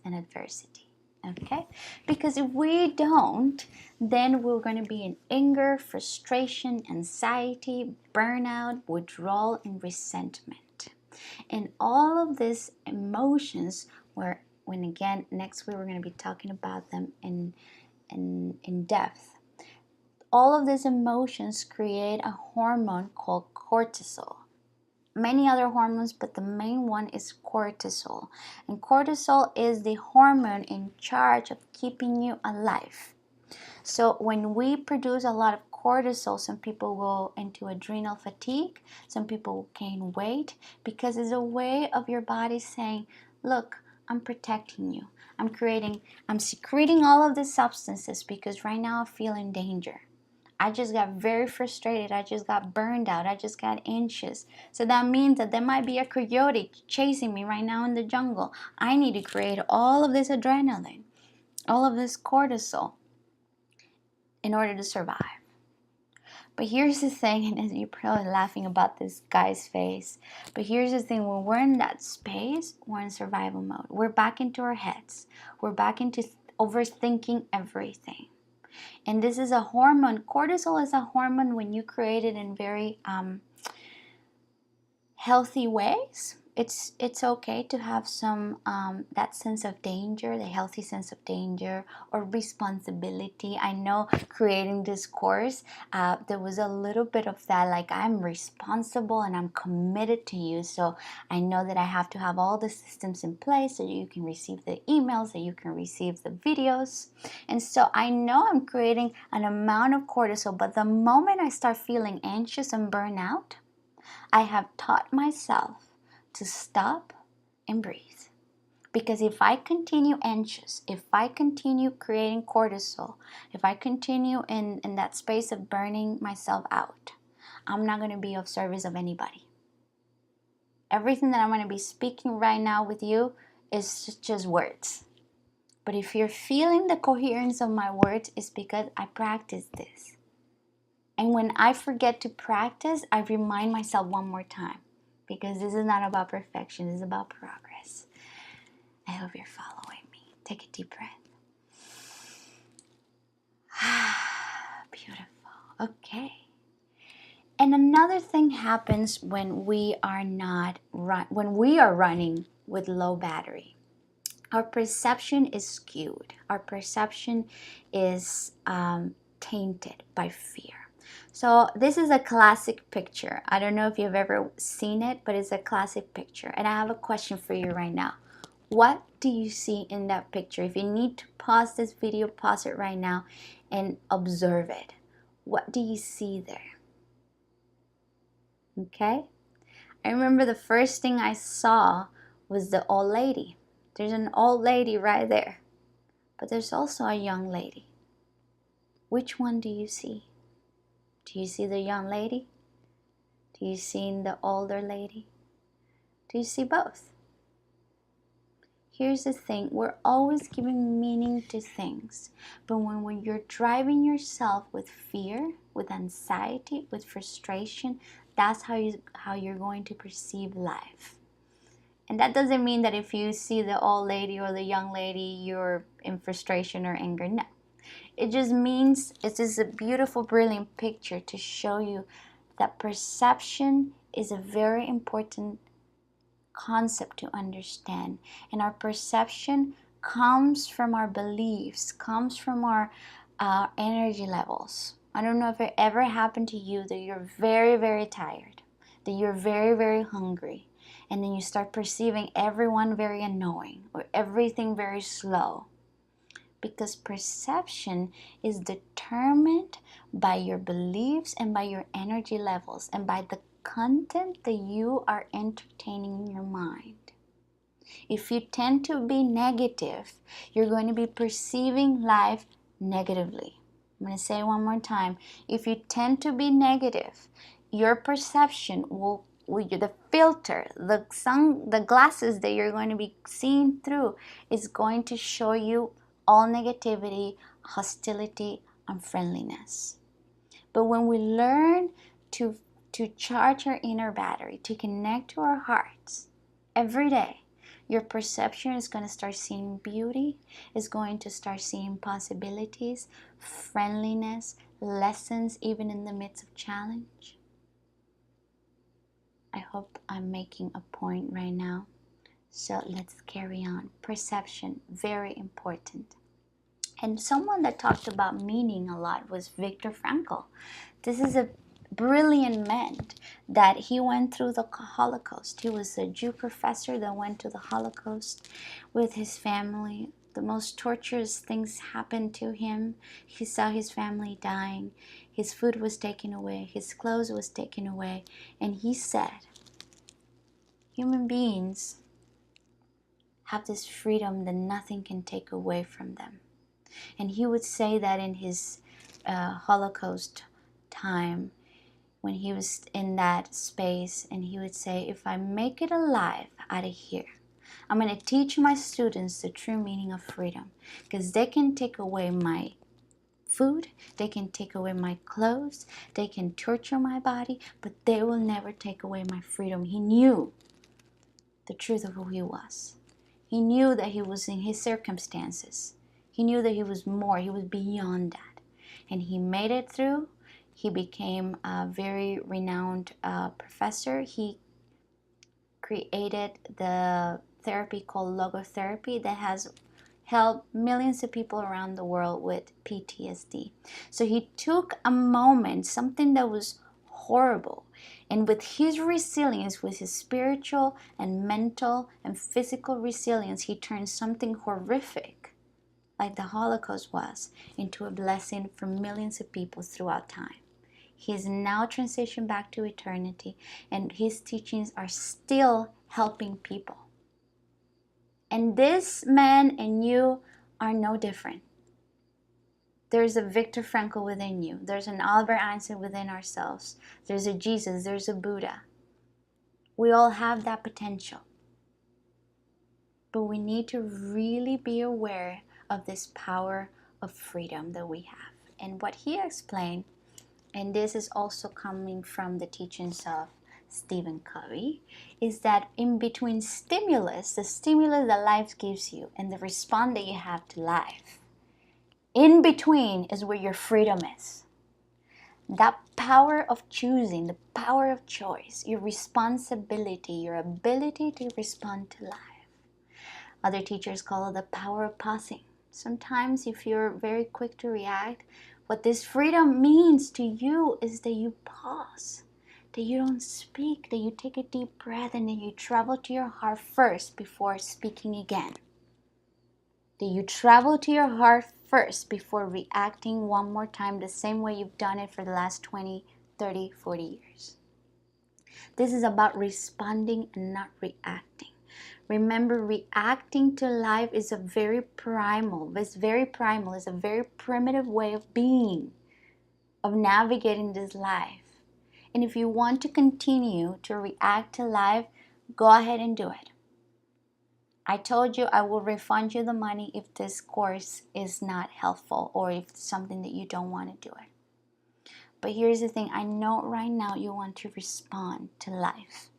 and adversity. Okay? Because if we don't, then we're going to be in anger, frustration, anxiety, burnout, withdrawal, and resentment. And all of these emotions, when again, next week we're going to be talking about them in depth. All of these emotions create a hormone called cortisol. Many other hormones, but the main one is cortisol. And cortisol is the hormone in charge of keeping you alive. So when we produce a lot of cortisol, some people go into adrenal fatigue, some people gain weight, because it's a way of your body saying, look, I'm protecting you. I'm secreting all of these substances because right now I feel in danger. I just got very frustrated. I just got burned out. I just got anxious. So that means that there might be a coyote chasing me right now in the jungle. I need to create all of this adrenaline, all of this cortisol in order to survive. But here's the thing, and you're probably laughing about this guy's face, but here's the thing, when we're in that space, we're in survival mode. We're back into our heads. We're back into overthinking everything. And this is a hormone. Cortisol is a hormone when you create it in very healthy ways. It's okay to have some that sense of danger, the healthy sense of danger or responsibility. I know creating this course, there was a little bit of that, like I'm responsible and I'm committed to you. So I know that I have to have all the systems in place so you can receive the emails, that you can receive the videos. And so I know I'm creating an amount of cortisol, but the moment I start feeling anxious and burnout, I have taught myself to stop and breathe. Because if I continue anxious, if I continue creating cortisol, if I continue in that space of burning myself out, I'm not going to be of service of anybody. Everything that I'm going to be speaking right now with you is just words. But if you're feeling the coherence of my words, it's because I practice this. And when I forget to practice, I remind myself one more time. Because this is not about perfection, this is about progress. I hope you're following me. Take a deep breath. Beautiful. Okay. And another thing happens when we are running with low battery. Our perception is skewed. Our perception is tainted by fear. So this is a classic picture. I don't know if you've ever seen it, but it's a classic picture. And I have a question for you right now. What do you see in that picture? If you need to pause this video, pause it right now and observe it. What do you see there? Okay? I remember the first thing I saw was the old lady. There's an old lady right there. But there's also a young lady. Which one do you see? Do you see the young lady? Do you see the older lady? Do you see both? Here's the thing, we're always giving meaning to things. But when you're driving yourself with fear, with anxiety, with frustration, that's how you're going to perceive life. And that doesn't mean that if you see the old lady or the young lady, you're in frustration or anger. No. It just means it's just a beautiful, brilliant picture to show you that perception is a very important concept to understand. And our perception comes from our beliefs, comes from our energy levels. I don't know if it ever happened to you that you're very, very tired, that you're very, very hungry, and then you start perceiving everyone very annoying or everything very slow. Because perception is determined by your beliefs and by your energy levels and by the content that you are entertaining in your mind. If you tend to be negative, you're going to be perceiving life negatively. I'm going to say it one more time. If you tend to be negative, your perception will the filter, the glasses that you're going to be seeing through is going to show you all negativity, hostility, unfriendliness. But when we learn to charge our inner battery, to connect to our hearts every day, your perception is going to start seeing beauty, is going to start seeing possibilities, friendliness, lessons even in the midst of challenge. I hope I'm making a point right now. So let's carry on. Perception, very important. And someone that talked about meaning a lot was Viktor Frankl. This is a brilliant man that he went through the Holocaust. He was a Jew professor that went to the Holocaust with his family. The most torturous things happened to him. He saw his family dying. His food was taken away. His clothes was taken away. And he said, human beings have this freedom that nothing can take away from them. And he would say that in his Holocaust time when he was in that space, and he would say, if I make it alive out of here, I'm going to teach my students the true meaning of freedom, because they can take away my food, they can take away my clothes, they can torture my body, but they will never take away my freedom. He knew the truth of who he was. He knew that he was in his circumstances. He knew that he was more, he was beyond that. And he made it through. He became a very renowned professor. He created the therapy called logotherapy that has helped millions of people around the world with PTSD. So he took a moment, something that was horrible, and with his resilience, with his spiritual and mental and physical resilience, he turned something horrific, like the Holocaust was, into a blessing for millions of people throughout time. He's now transitioned back to eternity, and his teachings are still helping people. And this man and you are no different. There's a Viktor Frankl within you. There's an Albert Einstein within ourselves. There's a Jesus. There's a Buddha. We all have that potential. But we need to really be aware of this power of freedom that we have. And what he explained, and this is also coming from the teachings of Stephen Covey, is that in between stimulus, the stimulus that life gives you, and the response that you have to life, in between is where your freedom is. That power of choosing, the power of choice, your responsibility, your ability to respond to life. Other teachers call it the power of pausing. Sometimes if you're very quick to react, what this freedom means to you is that you pause, that you don't speak, that you take a deep breath, and then you travel to your heart first before speaking again. That you travel to your heart first before reacting one more time the same way you've done it for the last 20, 30, 40 years. This is about responding and not reacting. Remember, reacting to life is a very primal, it's a very primitive way of being, of navigating this life. And if you want to continue to react to life, go ahead and do it. I told you I will refund you the money if this course is not helpful or if it's something that you don't want to do it. But here's the thing, I know right now you want to respond to life.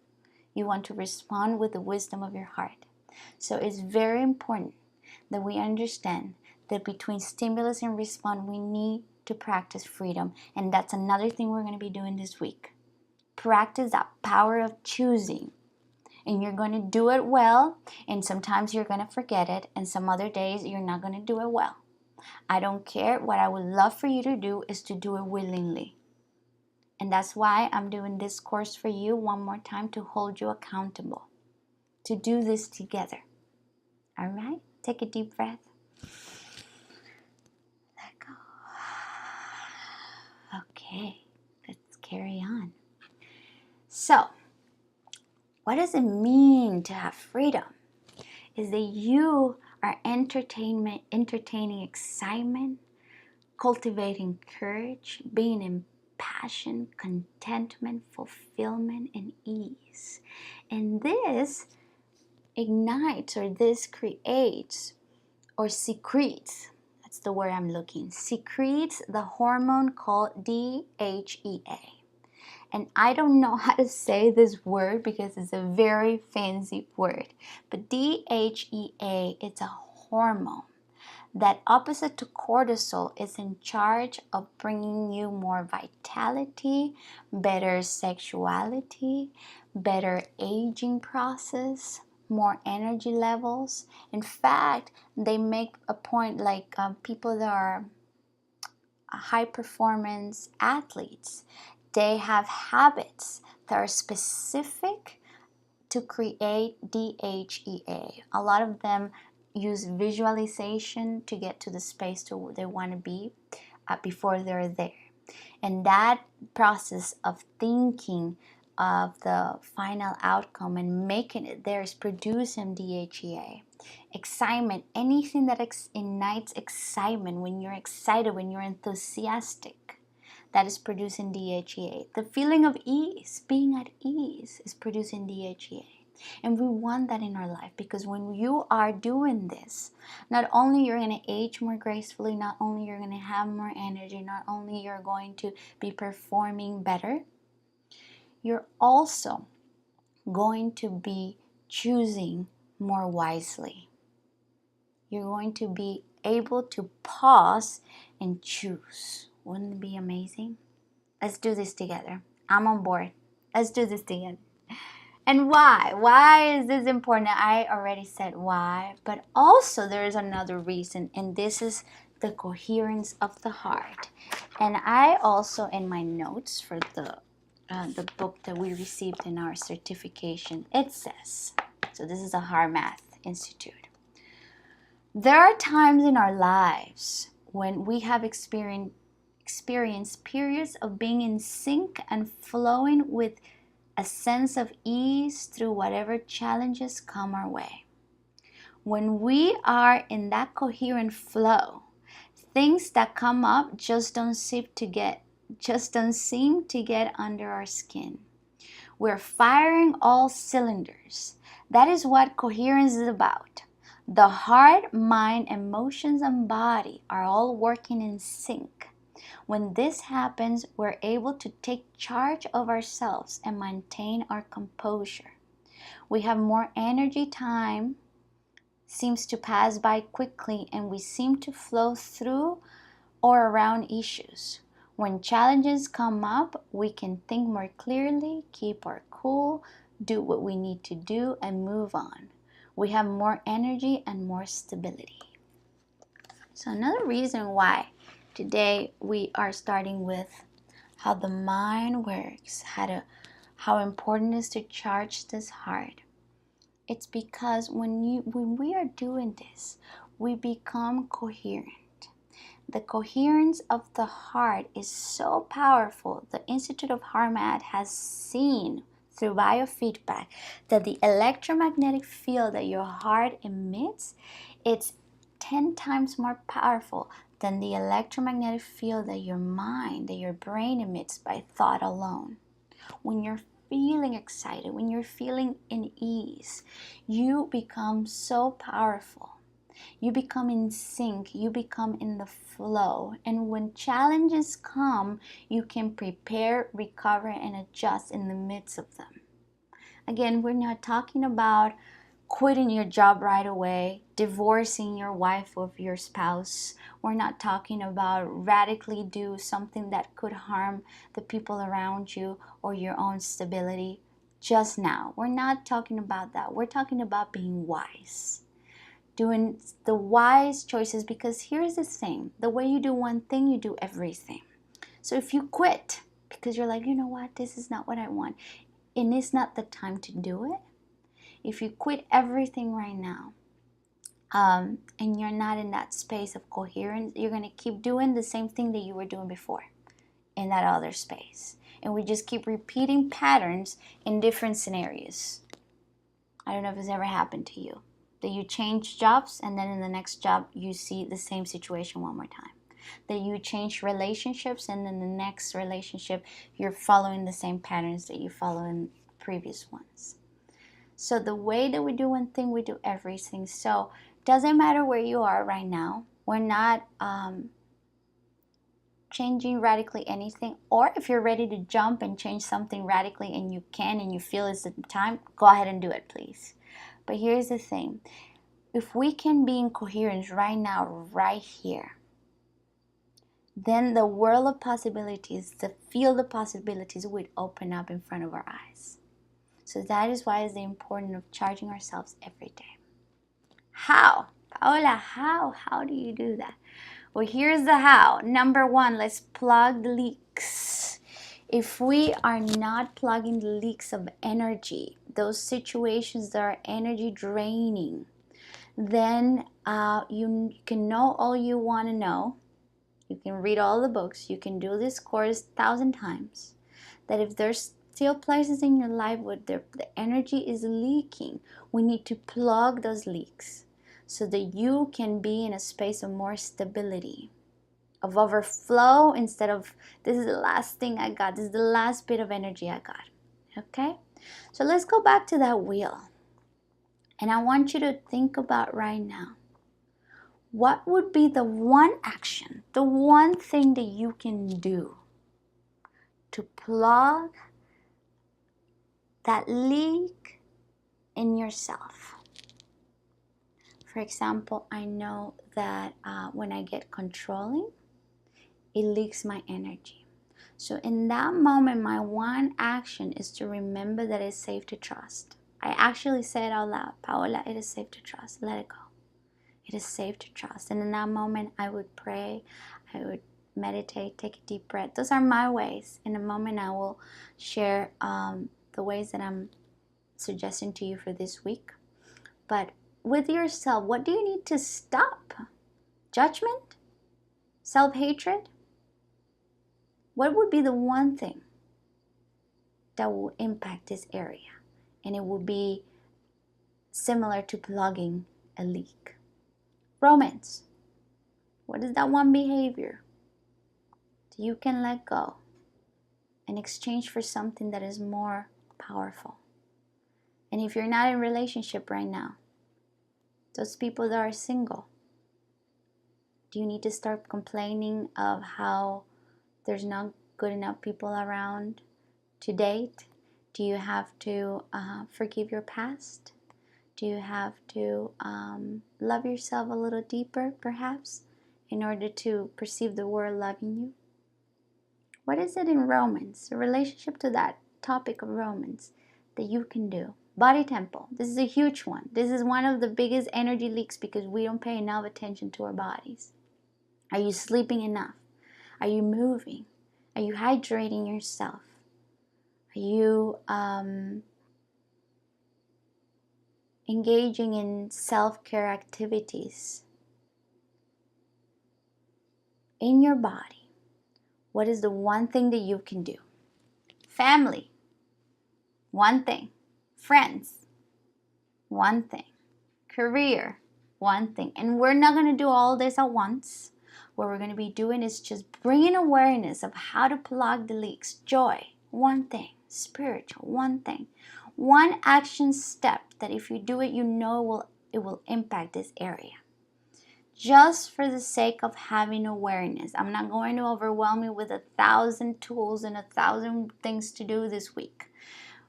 You want to respond with the wisdom of your heart. So it's very important that we understand that between stimulus and response, we need to practice freedom. And that's another thing we're going to be doing this week. Practice that power of choosing. And you're going to do it well, and sometimes you're going to forget it, and some other days you're not going to do it well. I don't care. What I would love for you to do is to do it willingly. And that's why I'm doing this course for you one more time, to hold you accountable, to do this together. All right? Take a deep breath. Let go. Okay, let's carry on. So, what does it mean to have freedom? Is that you are entertaining excitement, cultivating courage, being in passion, contentment, fulfillment, and ease. And this ignites, or this creates, or secretes, that's the word I'm looking, secretes the hormone called DHEA. And I don't know how to say this word because it's a very fancy word. But DHEA, it's a hormone that, opposite to cortisol, is in charge of bringing you more vitality, better sexuality, better aging process, more energy levels. In fact, they make a point like people that are high performance athletes, they have habits that are specific to create DHEA. A lot of them use visualization to get to the space to where they want to be before they're there. And that process of thinking of the final outcome and making it there is producing DHEA. Excitement, anything that ignites excitement, when you're excited, when you're enthusiastic, that is producing DHEA. The feeling of ease, being at ease, is producing DHEA. And we want that in our life, because when you are doing this, not only you're going to age more gracefully, not only you're going to have more energy, not only you're going to be performing better, you're also going to be choosing more wisely. You're going to be able to pause and choose. Wouldn't it be amazing? Let's do this together. I'm on board. Let's do this together. And why? Why is this important? I already said why, but also there is another reason, and this is the coherence of the heart. And I also, in my notes for the book that we received in our certification, it says, so this is a HeartMath Institute. There are times in our lives when we have experienced periods of being in sync and flowing with a sense of ease through whatever challenges come our way. When we are in that coherent flow, things that come up just don't seem to get under our skin. We're firing all cylinders. That is what coherence is about. The heart, mind, emotions, and body are all working in sync. When this happens, we're able to take charge of ourselves and maintain our composure. We have more energy, time seems to pass by quickly, and we seem to flow through or around issues. When challenges come up, we can think more clearly, keep our cool, do what we need to do, and move on. We have more energy and more stability. So another reason why today we are starting with how the mind works, how important it is to charge this heart. It's because when we are doing this, we become coherent. The coherence of the heart is so powerful. The Institute of HeartMath has seen through biofeedback that the electromagnetic field that your heart emits, it's 10 times more powerful than the electromagnetic field that your mind, that your brain emits by thought alone. When you're feeling excited, when you're feeling in ease, you become so powerful. You become in sync, you become in the flow. And when challenges come, you can prepare, recover, and adjust in the midst of them. Again, we're not talking about quitting your job right away, divorcing your wife or your spouse. We're not talking about radically do something that could harm the people around you or your own stability just now. We're not talking about that. We're talking about being wise. Doing the wise choices, because here's the thing. The way you do one thing, you do everything. So if you quit because you're like, you know what, this is not what I want, and it's not the time to do it. If you quit everything right now, and you're not in that space of coherence, you're going to keep doing the same thing that you were doing before in that other space. And we just keep repeating patterns in different scenarios. I don't know if it's ever happened to you, that you change jobs and then in the next job you see the same situation one more time. That you change relationships and then the next relationship you're following the same patterns that you follow in previous ones. So the way that we do one thing, we do everything. So it doesn't matter where you are right now. We're not changing radically anything. Or if you're ready to jump and change something radically and you can and you feel it's the time, go ahead and do it, please. But here's the thing. If we can be in coherence right now, right here, then the world of possibilities, the field of possibilities would open up in front of our eyes. So that is why it's the importance of charging ourselves every day. How? Paola, how do you do that? Well, here's the how. Number one, let's plug the leaks. If we are not plugging the leaks of energy, those situations that are energy draining, then you can know all you want to know. You can read all the books. You can do this course 1,000 times. That if there's still places in your life where the energy is leaking, we need to plug those leaks so that you can be in a space of more stability, of overflow instead of this is the last thing I got, this is the last bit of energy I got. Okay? So let's go back to that wheel. And I want you to think about right now, what would be the one action, the one thing that you can do to plug that leak in yourself? For example, I know that when I get controlling, it leaks my energy. So in that moment, my one action is to remember that it's safe to trust. I actually say it out loud, Paola, it is safe to trust. Let it go. It is safe to trust. And in that moment, I would pray, I would meditate, take a deep breath. Those are my ways. In a moment, I will share the ways that I'm suggesting to you for this week. But with yourself, what do you need to stop? Judgment? Self-hatred? What would be the one thing that will impact this area? And it will be similar to plugging a leak. Romance. What is that one behavior that you can let go in exchange for something that is more powerful? And if you're not in a relationship right now, those people that are single, do you need to start complaining of how there's not good enough people around to date? Do you have to forgive your past? Do you have to love yourself a little deeper, perhaps, in order to perceive the world loving you? What is it in romance, a relationship to that topic of romance, that you can do? Body temple. This is a huge one. This is one of the biggest energy leaks because we don't pay enough attention to our bodies. Are you sleeping enough? Are you moving? Are you hydrating yourself? Are you engaging in self-care activities in your body? What is the one thing that you can do? Family, one thing. Friends, one thing. Career, one thing. And we're not going to do all this at once. What we're going to be doing is just bringing awareness of how to plug the leaks. Joy, one thing. Spiritual, one thing. One action step that if you do it, you know it will impact this area. Just for the sake of having awareness. I'm not going to overwhelm you with 1,000 tools and 1,000 things to do this week.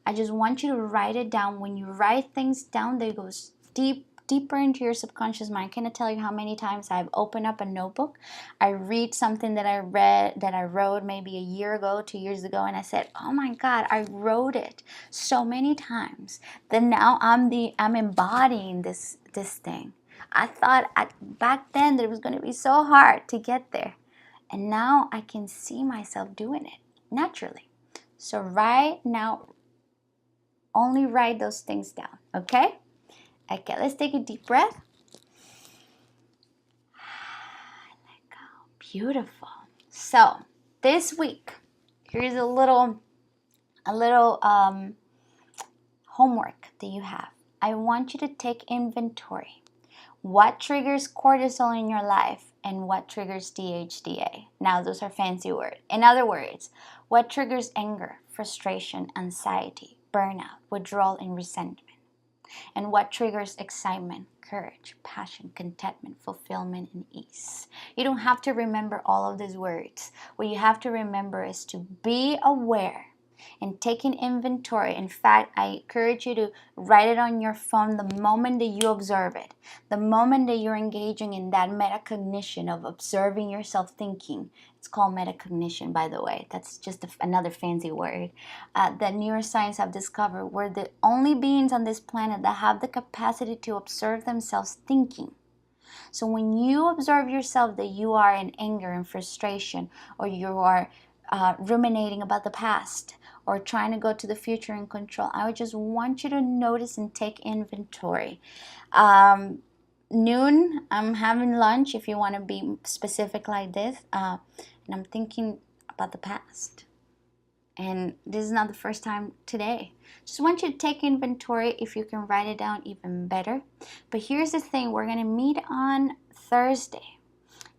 I just want you to write it down. When you write things down, they go deeper into your subconscious mind. I cannot tell you how many times I've opened up a notebook. I read something that I wrote maybe a year ago, 2 years ago, and I said, oh my God, I wrote it so many times that now I'm embodying this thing. I thought back then that it was going to be so hard to get there. And now I can see myself doing it naturally. So right now, only write those things down, okay? Okay, let's take a deep breath. Let go. Beautiful. So this week, here's a little homework that you have. I want you to take inventory. What triggers cortisol in your life and what triggers DHEA? Now, those are fancy words. In other words, what triggers anger, frustration, anxiety, burnout, withdrawal, and resentment? And what triggers excitement, courage, passion, contentment, fulfillment, and ease? You don't have to remember all of these words. What you have to remember is to be aware and taking inventory. In fact, I encourage you to write it on your phone the moment that you observe it, the moment that you're engaging in that metacognition of observing yourself thinking. It's called metacognition, by the way. That's just another fancy word that neuroscience have discovered. We're the only beings on this planet that have the capacity to observe themselves thinking. So when you observe yourself that you are in anger and frustration, or you are ruminating about the past, or trying to go to the future and control, I would just want you to notice and take inventory. Noon, I'm having lunch, if you want to be specific like this, and I'm thinking about the past. And this is not the first time today. Just want you to take inventory. If you can write it down, even better. But here's the thing, we're going to meet on Thursday.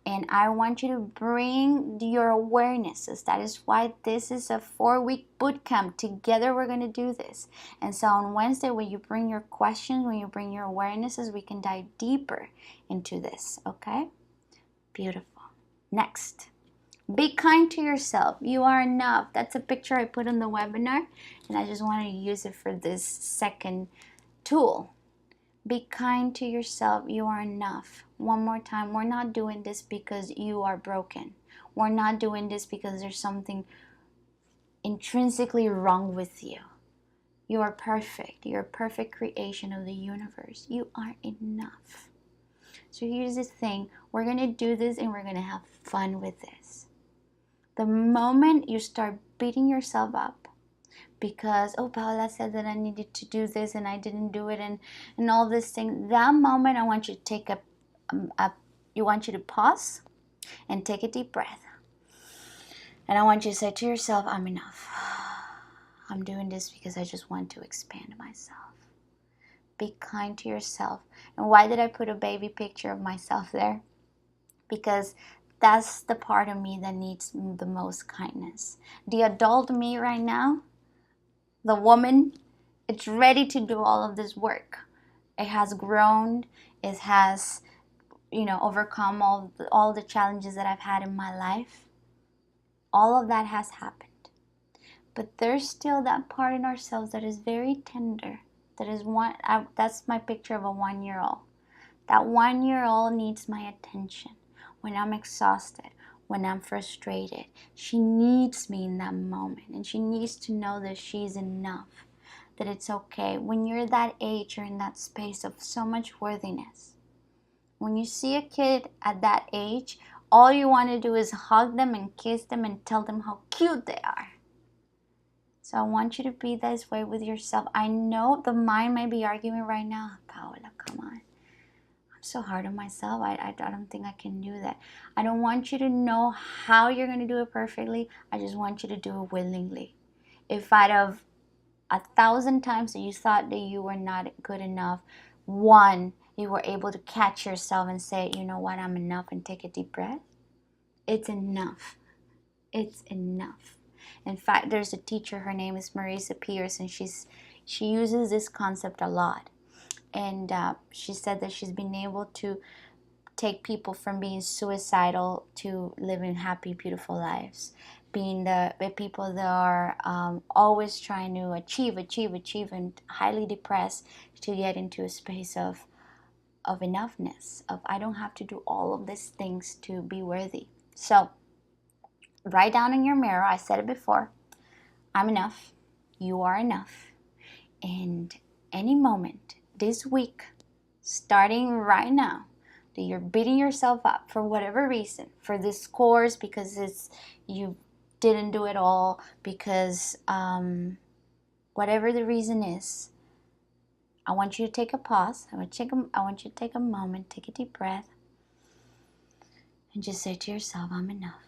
And I want you to bring your awarenesses. That is why this is a 4-week boot camp. Together we're going to do this. And so on Wednesday, when you bring your questions, when you bring your awarenesses, we can dive deeper into this, okay? Beautiful. Next, be kind to yourself. You are enough. That's a picture I put in the webinar, and I just wanted to use it for this second tool. Be kind to yourself. You are enough. One more time, we're not doing this because you are broken. We're not doing this because there's something intrinsically wrong with you. You are perfect. You're a perfect creation of the universe. You are enough. So here's the thing. We're going to do this and we're going to have fun with this. The moment you start beating yourself up because, oh, Paola said that I needed to do this and I didn't do it and all this thing, that moment I want you to take you to pause and take a deep breath. And I want you to say to yourself, I'm enough. I'm doing this because I just want to expand myself. Be kind to yourself. And why did I put a baby picture of myself there? Because that's the part of me that needs the most kindness. The adult me right now, the woman, it's ready to do all of this work. It has grown. It has, overcome all the challenges that I've had in my life. All of that has happened. But there's still that part in ourselves that is very tender. That's my picture of a 1-year-old. That 1-year-old needs my attention. When I'm exhausted, when I'm frustrated, she needs me in that moment. And she needs to know that she's enough, that it's okay. When you're that age, you're in that space of so much worthiness. When you see a kid at that age, all you want to do is hug them and kiss them and tell them how cute they are. So I want you to be this way with yourself. I know the mind may be arguing right now. Paola, come on. I'm so hard on myself. I don't think I can do that. I don't want you to know how you're going to do it perfectly. I just want you to do it willingly. If out of 1,000 times that you thought that you were not good enough, one, you were able to catch yourself and say, you know what, I'm enough, and take a deep breath. It's enough. It's enough. In fact, there's a teacher, her name is Marisa Peers, and she uses this concept a lot. And she said that she's been able to take people from being suicidal to living happy, beautiful lives. Being the people that are always trying to achieve, and highly depressed, to get into a space of enoughness, of I don't have to do all of these things to be worthy. So write down in your mirror, I said it before, I'm enough, you are enough. And any moment this week, starting right now, that you're beating yourself up for whatever reason, for this course, because you didn't do it all, because whatever the reason is, I want you to take a pause. I want you to take a moment, take a deep breath, and just say to yourself, I'm enough.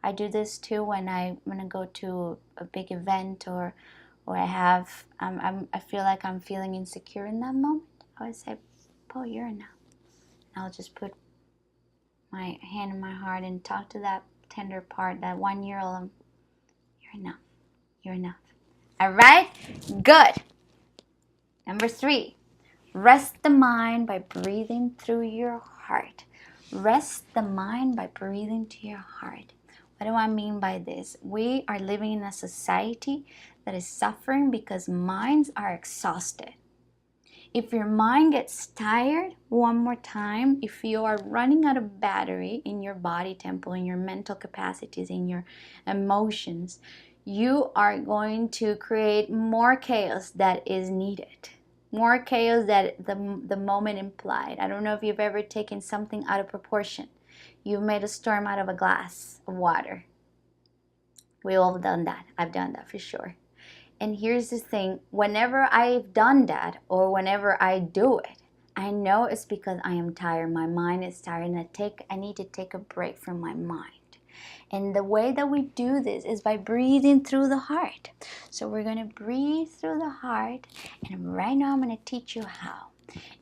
I do this too when I'm gonna go to a big event or I feel like I'm feeling insecure in that moment. I would say, "Paul, you're enough." And I'll just put my hand in my heart and talk to that tender part, that 1-year-old. You're enough. You're enough. All right? Good. Number 3, rest the mind by breathing through your heart. Rest the mind by breathing to your heart. What do I mean by this? We are living in a society that is suffering because minds are exhausted. If your mind gets tired, one more time, if you are running out of battery in your body temple, in your mental capacities, in your emotions, you are going to create more chaos that is needed. More chaos that the moment implied. I don't know if you've ever taken something out of proportion. You've made a storm out of a glass of water. We've all done that. I've done that for sure. And here's the thing, whenever I've done that or whenever I do it, I know it's because I am tired. My mind is tired and I need to take a break from my mind. And the way that we do this is by breathing through the heart. So we're going to breathe through the heart, and right now I'm going to teach you how.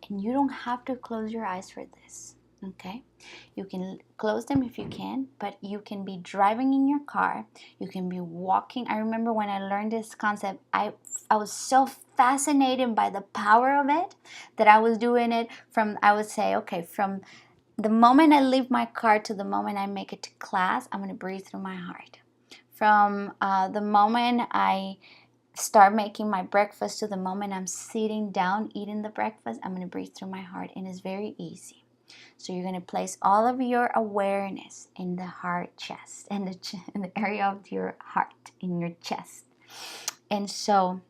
And you don't have to close your eyes for this. Okay, you can close them if you can, but you can be driving in your car, you can be walking. I remember when I learned this concept, I was so fascinated by the power of it that I was doing it from, I would say, okay, from the moment I leave my car to the moment I make it to class, I'm going to breathe through my heart. From the moment I start making my breakfast to the moment I'm sitting down eating the breakfast, I'm going to breathe through my heart, and it's very easy. So you're going to place all of your awareness in the heart chest, in the area of your heart, in your chest. And so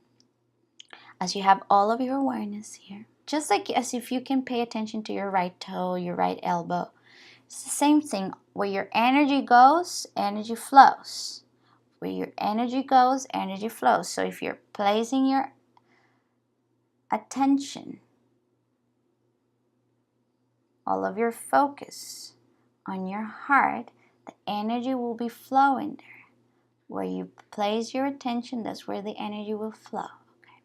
as you have all of your awareness here, just like as if you can pay attention to your right toe, your right elbow, it's the same thing. Where your energy goes, energy flows. Where your energy goes, energy flows. So if you're placing your attention, all of your focus on your heart, the energy will be flowing there. Where you place your attention, that's where the energy will flow. Okay.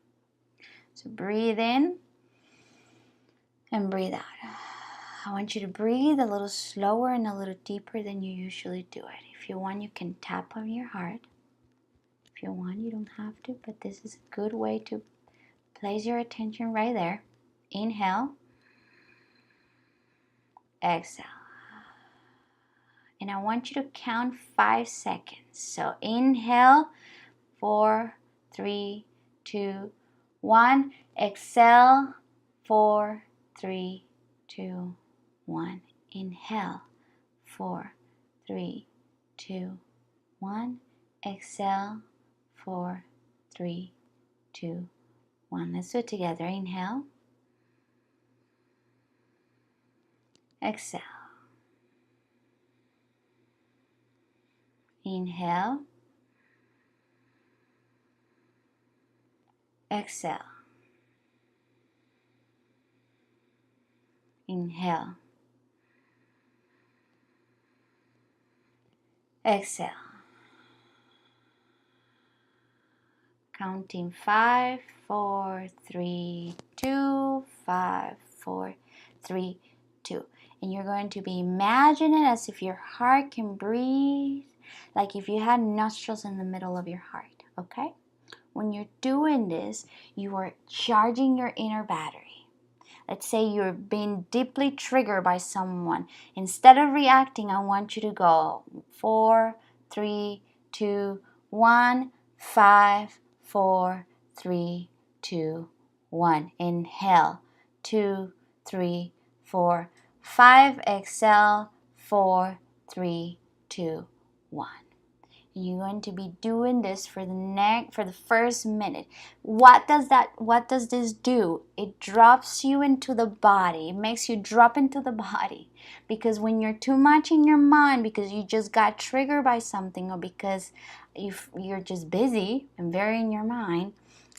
So breathe in and breathe out. I want you to breathe a little slower and a little deeper than you usually do it. If you want, you can tap on your heart. If you want, you don't have to, but this is a good way to place your attention right there. Inhale, exhale. And I want you to count 5 seconds. So inhale, 4, 3, 2, 1. Exhale, 4, 3, 2, 1. Inhale, 4, 3, 2, 1. Exhale, 4, 3, 2, 1. Let's do it together. Inhale, exhale. Inhale, exhale. Inhale, exhale. Counting 5, 4, 3, 2, 5, 4, 3, 2. And you're going to be imagining as if your heart can breathe, like if you had nostrils in the middle of your heart, okay? When you're doing this, you are charging your inner battery. Let's say you're being deeply triggered by someone. Instead of reacting, I want you to go 4, 3, 2, 1, 5, 4, 3, 2, 1. Inhale, 2, 3, 4, 5. Exhale, 4, 3, 2, 1. You're going to be doing this for the first minute. What does this do? It drops you into the body. It makes you drop into the body. Because when you're too much in your mind, because you just got triggered by something, or because you're just busy and very in your mind,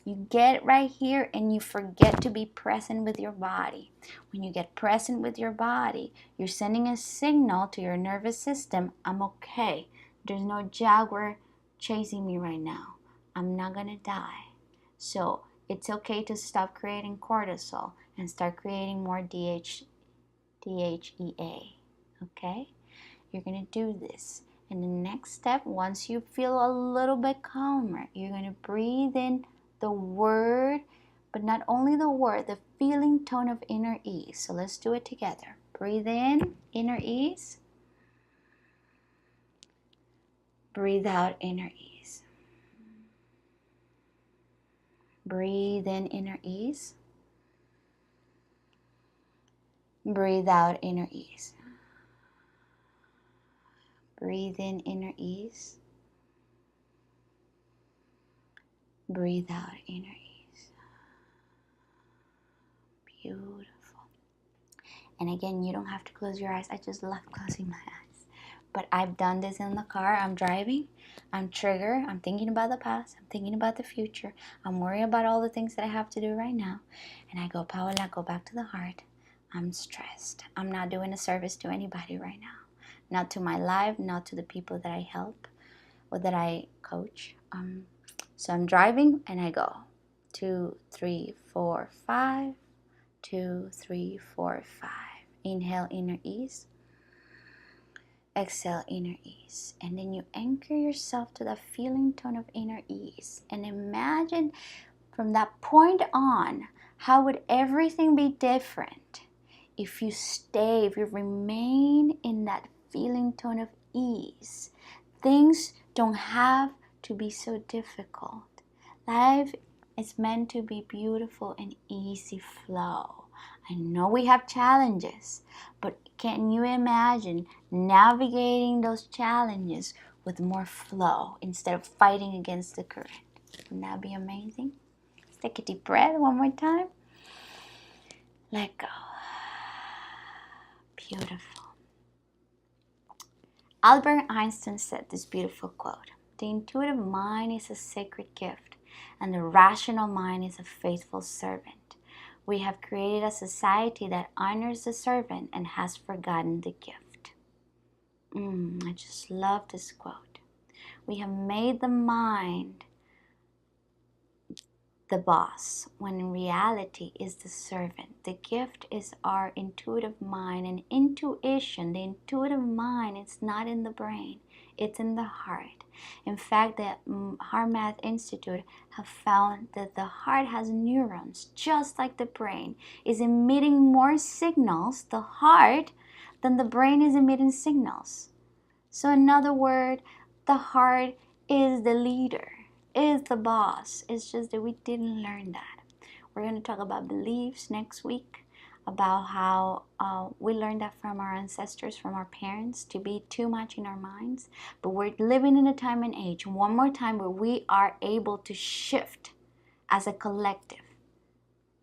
you get right here and you forget to be present with your body. When you get present with your body, you're sending a signal to your nervous system, I'm okay. There's no jaguar chasing me right now. I'm not going to die. So it's okay to stop creating cortisol and start creating more DHEA. Okay? You're going to do this. And the next step, once you feel a little bit calmer, you're going to breathe in the word, but not only the word, the feeling tone of inner ease. So let's do it together. Breathe in, inner ease. Breathe out, inner ease. Breathe in, inner ease. Breathe out, inner ease. Breathe in, inner ease. Breathe out, inner ease. Beautiful. And again, you don't have to close your eyes. I just love closing my eyes. But I've done this in the car. I'm driving. I'm triggered. I'm thinking about the past. I'm thinking about the future. I'm worried about all the things that I have to do right now. And I go, Paola, go back to the heart. I'm stressed. I'm not doing a service to anybody right now. Not to my life, not to the people that I help or that I coach. So I'm driving and I go 2, 3, 4, 5. 2, 3, 4, 5. Inhale, inner ease. Exhale, inner ease. And then you anchor yourself to the feeling tone of inner ease. And imagine from that point on, how would everything be different if you remain in that feeling tone of ease? Things don't have to be so difficult. Life is meant to be beautiful and easy flow. I know we have challenges, but can you imagine navigating those challenges with more flow instead of fighting against the current? Wouldn't that be amazing? Let's take a deep breath one more time. Let go. Beautiful. Albert Einstein said this beautiful quote: "The intuitive mind is a sacred gift, and the rational mind is a faithful servant. We have created a society that honors the servant and has forgotten the gift." I just love this quote. We have made the mind the boss, when in reality is the servant. The gift is our intuitive mind, and intuition, the intuitive mind, it's not in the brain, it's in the heart. In fact, the HeartMath Institute have found that the heart has neurons just like the brain, is emitting more signals, the heart, than the brain is emitting signals. So in other words, the heart is the leader, is the boss. It's just that we didn't learn that. We're going to talk about beliefs next week, about how we learned that from our ancestors, from our parents, to be too much in our minds. But we're living in a time and age, one more time, where we are able to shift as a collective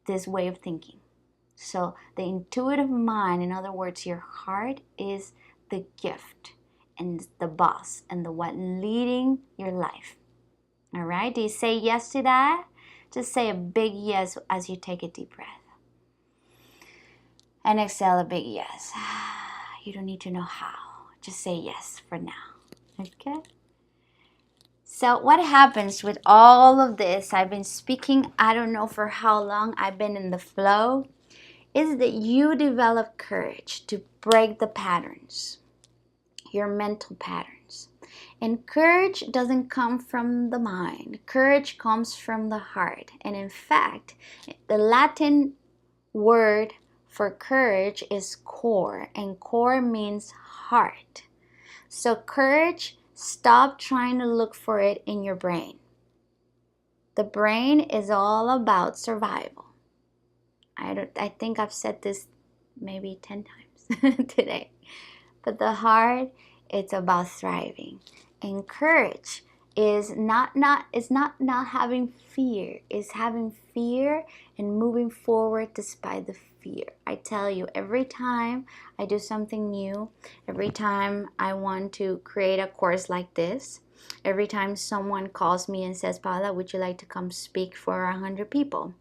this way of thinking. So the intuitive mind, in other words, your heart, is the gift and the boss and the one leading your life. All right, do you say yes to that? Just say a big yes as you take a deep breath. And exhale a big yes. You don't need to know how. Just say yes for now. Okay? So what happens with all of this, I've been speaking, I don't know for how long, I've been in the flow, is that you develop courage to break the patterns, your mental patterns. And courage doesn't come from the mind. Courage comes from the heart. And in fact, the Latin word for courage is core, and core means heart. So courage, stop trying to look for it in your brain. The brain is all about survival. I think I've said this maybe 10 times today. But the heart, it's about thriving. And courage is not having fear. It's having fear and moving forward despite the fear. I tell you, every time I do something new, every time I want to create a course like this, every time someone calls me and says, "Paula, would you like to come speak for 100 people?"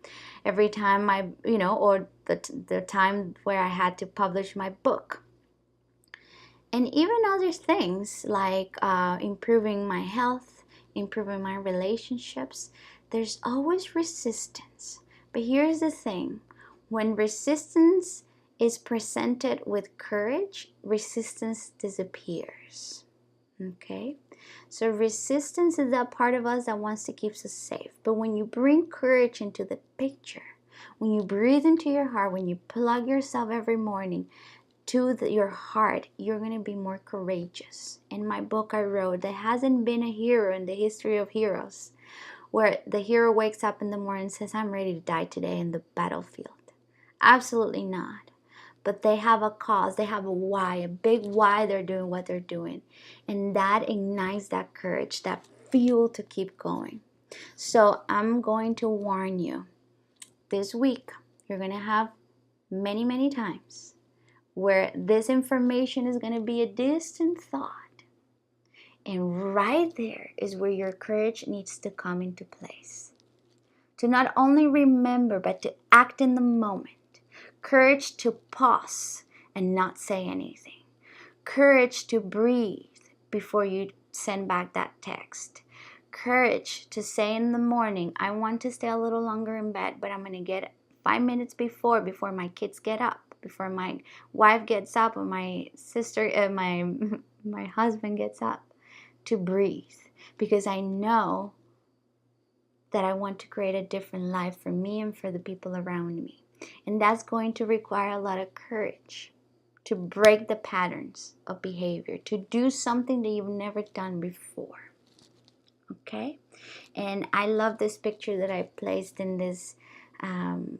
Every time or the time where I had to publish my book. And even other things like improving my health, improving my relationships, there's always resistance. But here's the thing. When resistance is presented with courage, resistance disappears. Okay? So resistance is that part of us that wants to keep us safe. But when you bring courage into the picture, when you breathe into your heart, when you plug yourself every morning to your heart, you're going to be more courageous. In my book I wrote, there hasn't been a hero in the history of heroes where the hero wakes up in the morning and says, "I'm ready to die today in the battlefield." Absolutely not. But they have a cause, they have a why, a big why they're doing what they're doing. And that ignites that courage, that fuel to keep going. So I'm going to warn you, this week you're going to have many, many times where this information is going to be a distant thought. And right there is where your courage needs to come into place. To not only remember, but to act in the moment. Courage to pause and not say anything. Courage to breathe before you send back that text. Courage to say in the morning, "I want to stay a little longer in bed, but I'm going to get 5 minutes before my kids get up." before my wife gets up or my sister, my husband gets up, to breathe, because I know that I want to create a different life for me and for the people around me. And that's going to require a lot of courage to break the patterns of behavior, to do something that you've never done before. Okay? And I love this picture that I placed in this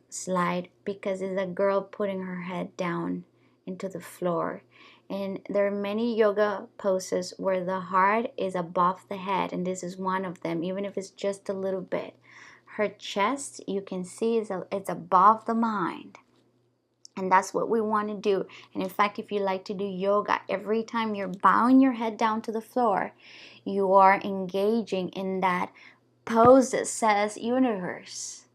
slide, because it's a girl putting her head down into the floor. And there are many yoga poses where the heart is above the head, and this is one of them, even if it's just a little bit. Her chest, you can see, it's above the mind. And that's what we want to do. And in fact, if you like to do yoga, every time you're bowing your head down to the floor, you are engaging in that pose that says, universe,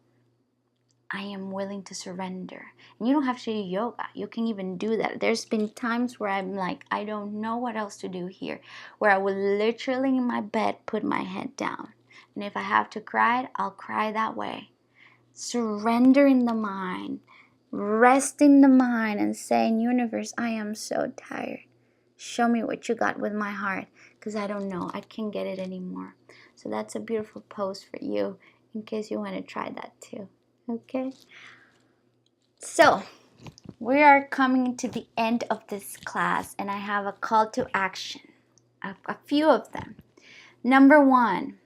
I am willing to surrender. And you don't have to do yoga. You can even do that. There's been times where I'm like, I don't know what else to do here, where I will literally in my bed put my head down. And if I have to cry, I'll cry that way. Surrender in the mind. Rest in the mind and saying, universe, I am so tired. Show me what you got with my heart, because I don't know. I can't get it anymore. So that's a beautiful pose for you in case you want to try that too. Okay? So we are coming to the end of this class, and I have a call to action. A few of them. Number 1,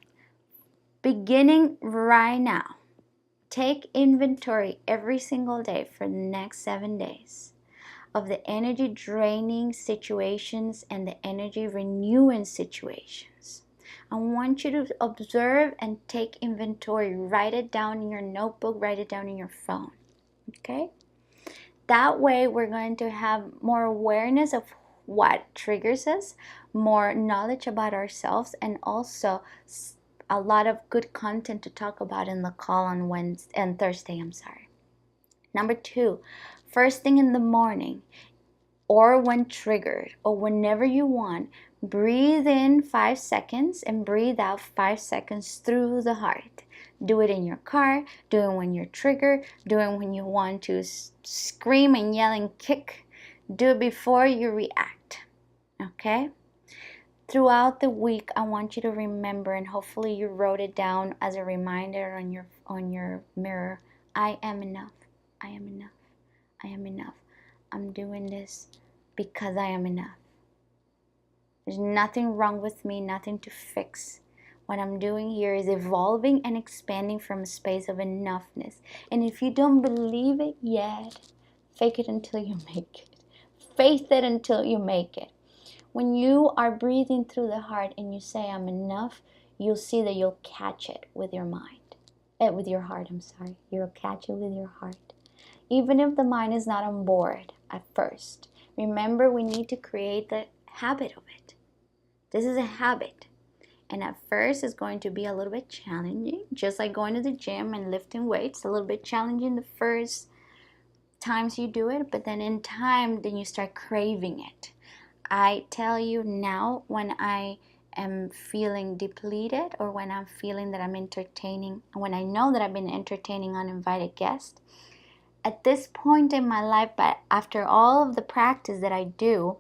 beginning right now. Take inventory every single day for the next 7 days of the energy draining situations and the energy renewing situations. I want you to observe and take inventory. Write it down in your notebook, write it down in your phone. Okay? That way we're going to have more awareness of what triggers us, more knowledge about ourselves, and also a lot of good content to talk about in the call on Wednesday and Thursday. Number 2, first thing in the morning, or when triggered, or whenever you want, breathe in 5 seconds and breathe out 5 seconds through the heart. Do it in your car, do it when you're triggered, do it when you want to scream and yell and kick. Do it before you react. Okay? Throughout the week, I want you to remember, and hopefully you wrote it down as a reminder on your mirror. I am enough. I am enough. I am enough. I'm doing this because I am enough. There's nothing wrong with me, nothing to fix. What I'm doing here is evolving and expanding from a space of enoughness. And if you don't believe it yet, fake it until you make it. Faith it until you make it. When you are breathing through the heart and you say, I'm enough, you'll see that you'll catch it with your mind. With your heart, You'll catch it with your heart. Even if the mind is not on board at first. Remember, we need to create the habit of it. This is a habit. And at first, it's going to be a little bit challenging. Just like going to the gym and lifting weights, a little bit challenging the first times you do it. But then in time, then you start craving it. I tell you now, when I am feeling depleted, or when I'm feeling that I'm entertaining, when I know that I've been entertaining uninvited guests, at this point in my life, but after all of the practice that I do,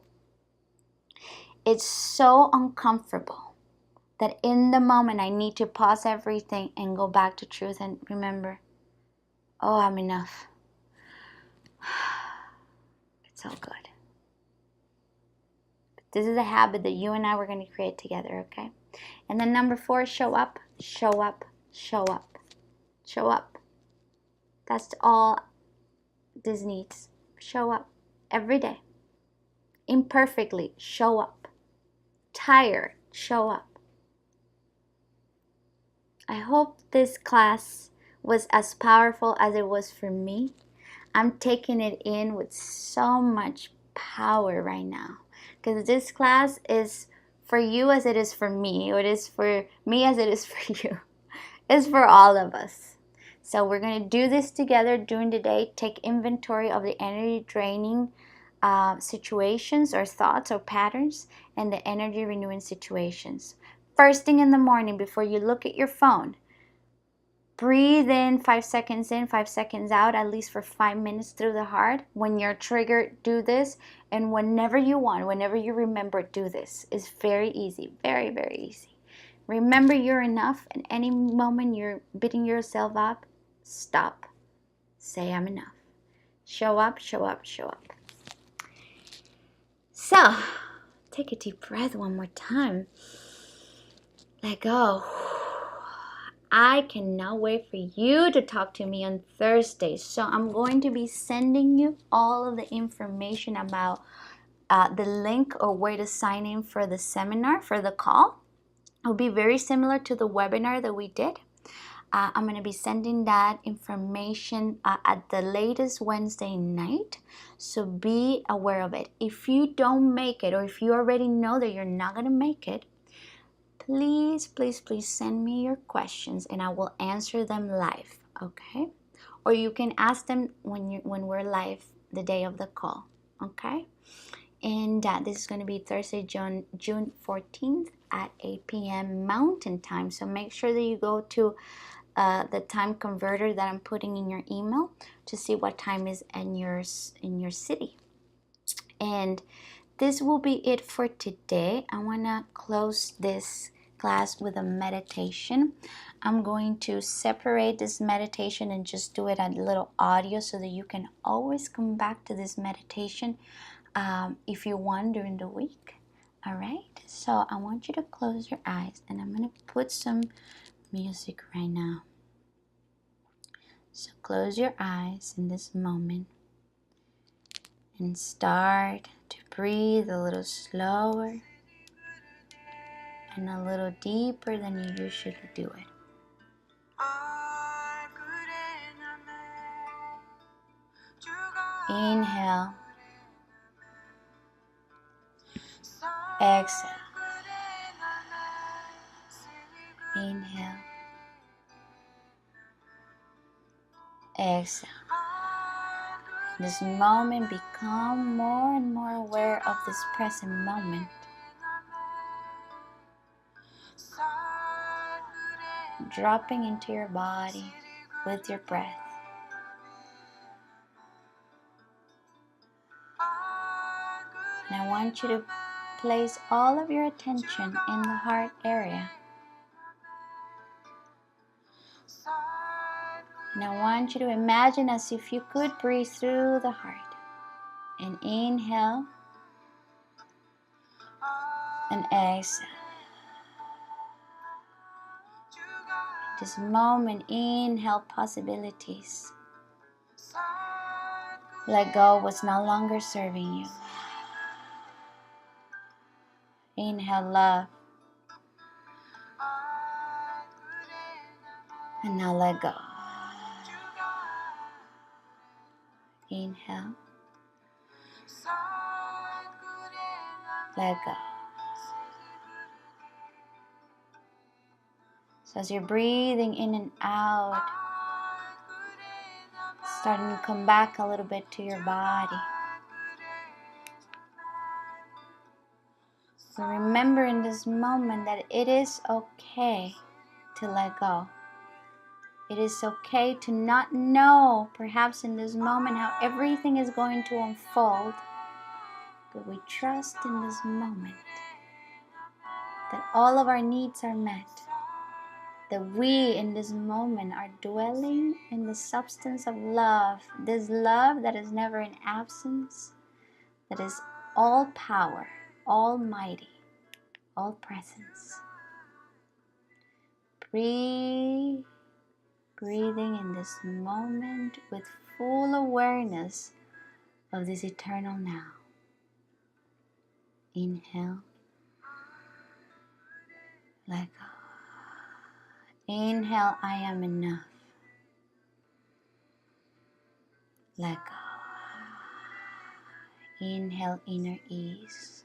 it's so uncomfortable that in the moment I need to pause everything and go back to truth and remember, oh, I'm enough. It's all good. This is a habit that you and I were going to create together, okay? And then number 4, show up, show up, show up, show up. That's all this needs. Show up every day. Imperfectly, show up. Tired, show up. I hope this class was as powerful as it was for me. I'm taking it in with so much power right now, because this class is for you as it is for me, or it is for me as it is for you. It's for all of us. So we're going to do this together during the day. Take inventory of the energy draining situations or thoughts or patterns, and the energy renewing situations. First thing in the morning, before you look at your phone, breathe in 5 seconds in, 5 seconds out, at least for 5 minutes through the heart. When you're triggered, do this. And whenever you want, whenever you remember, do this. It's very easy, very, very easy. Remember you're enough. At any moment you're beating yourself up, stop. Say I'm enough. Show up, show up, show up. So, take a deep breath one more time. Let go. I cannot wait for you to talk to me on Thursday. So I'm going to be sending you all of the information about the link or way to sign in for the seminar, for the call. It'll be very similar to the webinar that we did. I'm going to be sending that information at the latest Wednesday night. So be aware of it. If you don't make it, or if you already know that you're not going to make it, please, please, please send me your questions and I will answer them live, okay? Or you can ask them when we're live the day of the call, okay? And this is going to be Thursday, June 14th at 8 p.m. Mountain Time. So make sure that you go to the time converter that I'm putting in your email to see what time is in your city. And this will be it for today. I want to close this class with a meditation. I'm going to separate this meditation and just do it a little audio so that you can always come back to this meditation if you want during the week. All right, so I want you to close your eyes and I'm going to put some music right now. So close your eyes in this moment and start to breathe a little slower and a little deeper than you usually do it. Inhale. Exhale. Inhale. Exhale. This moment, become more and more aware of this present moment. Dropping into your body with your breath. And I want you to place all of your attention in the heart area. And I want you to imagine as if you could breathe through the heart. And inhale and exhale. This moment, inhale possibilities. Let go what's no longer serving you. Inhale love. And now let go. Inhale. Let go. So as you're breathing in and out, starting to come back a little bit to your body. So remember in this moment that it is okay to let go. It is okay to not know, perhaps in this moment, how everything is going to unfold. But we trust in this moment that all of our needs are met. That we in this moment are dwelling in the substance of love. This love that is never in absence. That is all power, almighty, all presence. Breathing in this moment with full awareness of this eternal now. Inhale. Let go. Inhale, I am enough. Let go. Inhale, inner ease.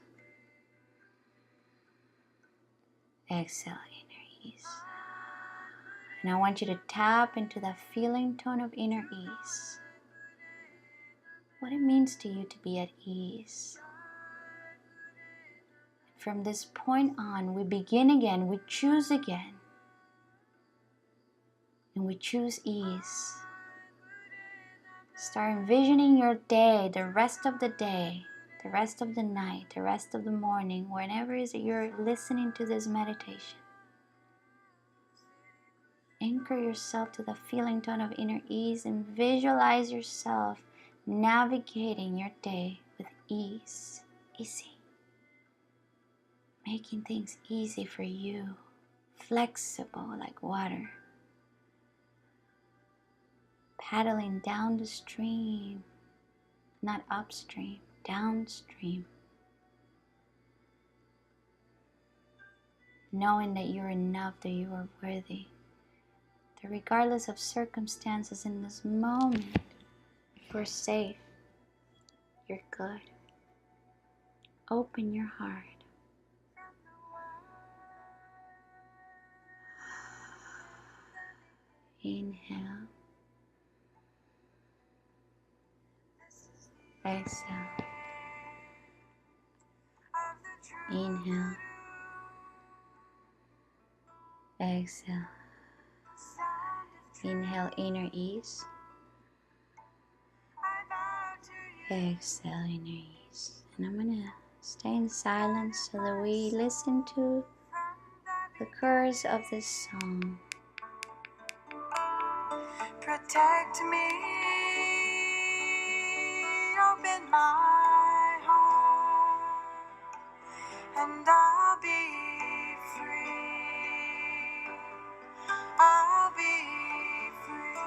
Exhale, inner ease. And I want you to tap into that feeling tone of inner ease. What it means to you to be at ease. From this point on, we begin again, we choose again. and we choose ease. Start envisioning your day, the rest of the day, the rest of the night, the rest of the morning, whenever it is that you're listening to this meditation. Anchor yourself to the feeling tone of inner ease and visualize yourself navigating your day with ease. Easy. Making things easy for you. Flexible like water. Paddling down the stream. Not upstream, downstream. Knowing that you're enough, that you are worthy. That regardless of circumstances in this moment, you're safe. You're good. Open your heart. Inhale. Exhale. Inhale. Exhale. Inhale, inner ease. Exhale, inner ease. And I'm going to stay in silence so that we listen to the chorus of this song. Protect me, open my heart, and I'll be free. I'll be free.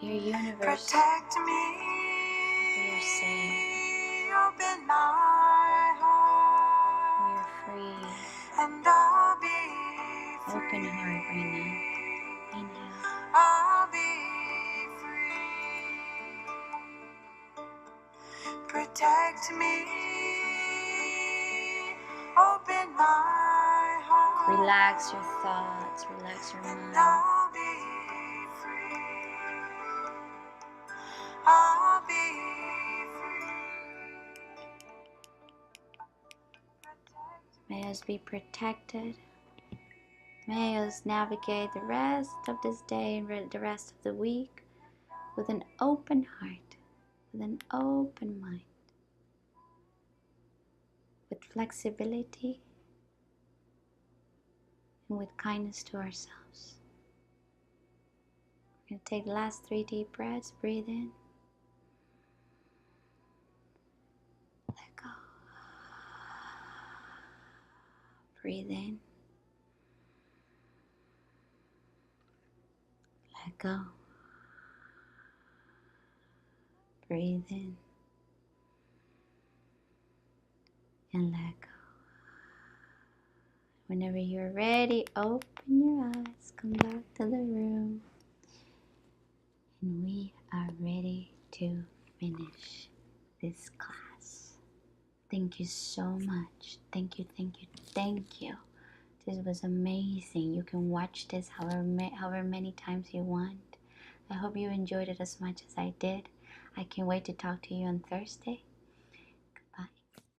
Dear universe, protect me, we are safe. Open my heart, We are free. And I'll be free. Open heart right now. Inhale. I'll be free. Protect me. Open my heart. Relax your thoughts. Relax your And mind. I'll be free. I'll be free. May us be protected. May us navigate the rest of this day and the rest of the week with an open heart, with an open mind, with flexibility, and with kindness to ourselves. We're going to take the last 3 deep breaths. Breathe in. Let go. Breathe in. Let go. Breathe in. And let go. Whenever you're ready, open your eyes. Come back to the room. And we are ready to finish this class. Thank you so much. Thank you, thank you, thank you. This was amazing. You can watch this however many times you want. I hope you enjoyed it as much as I did. I can't wait to talk to you on Thursday.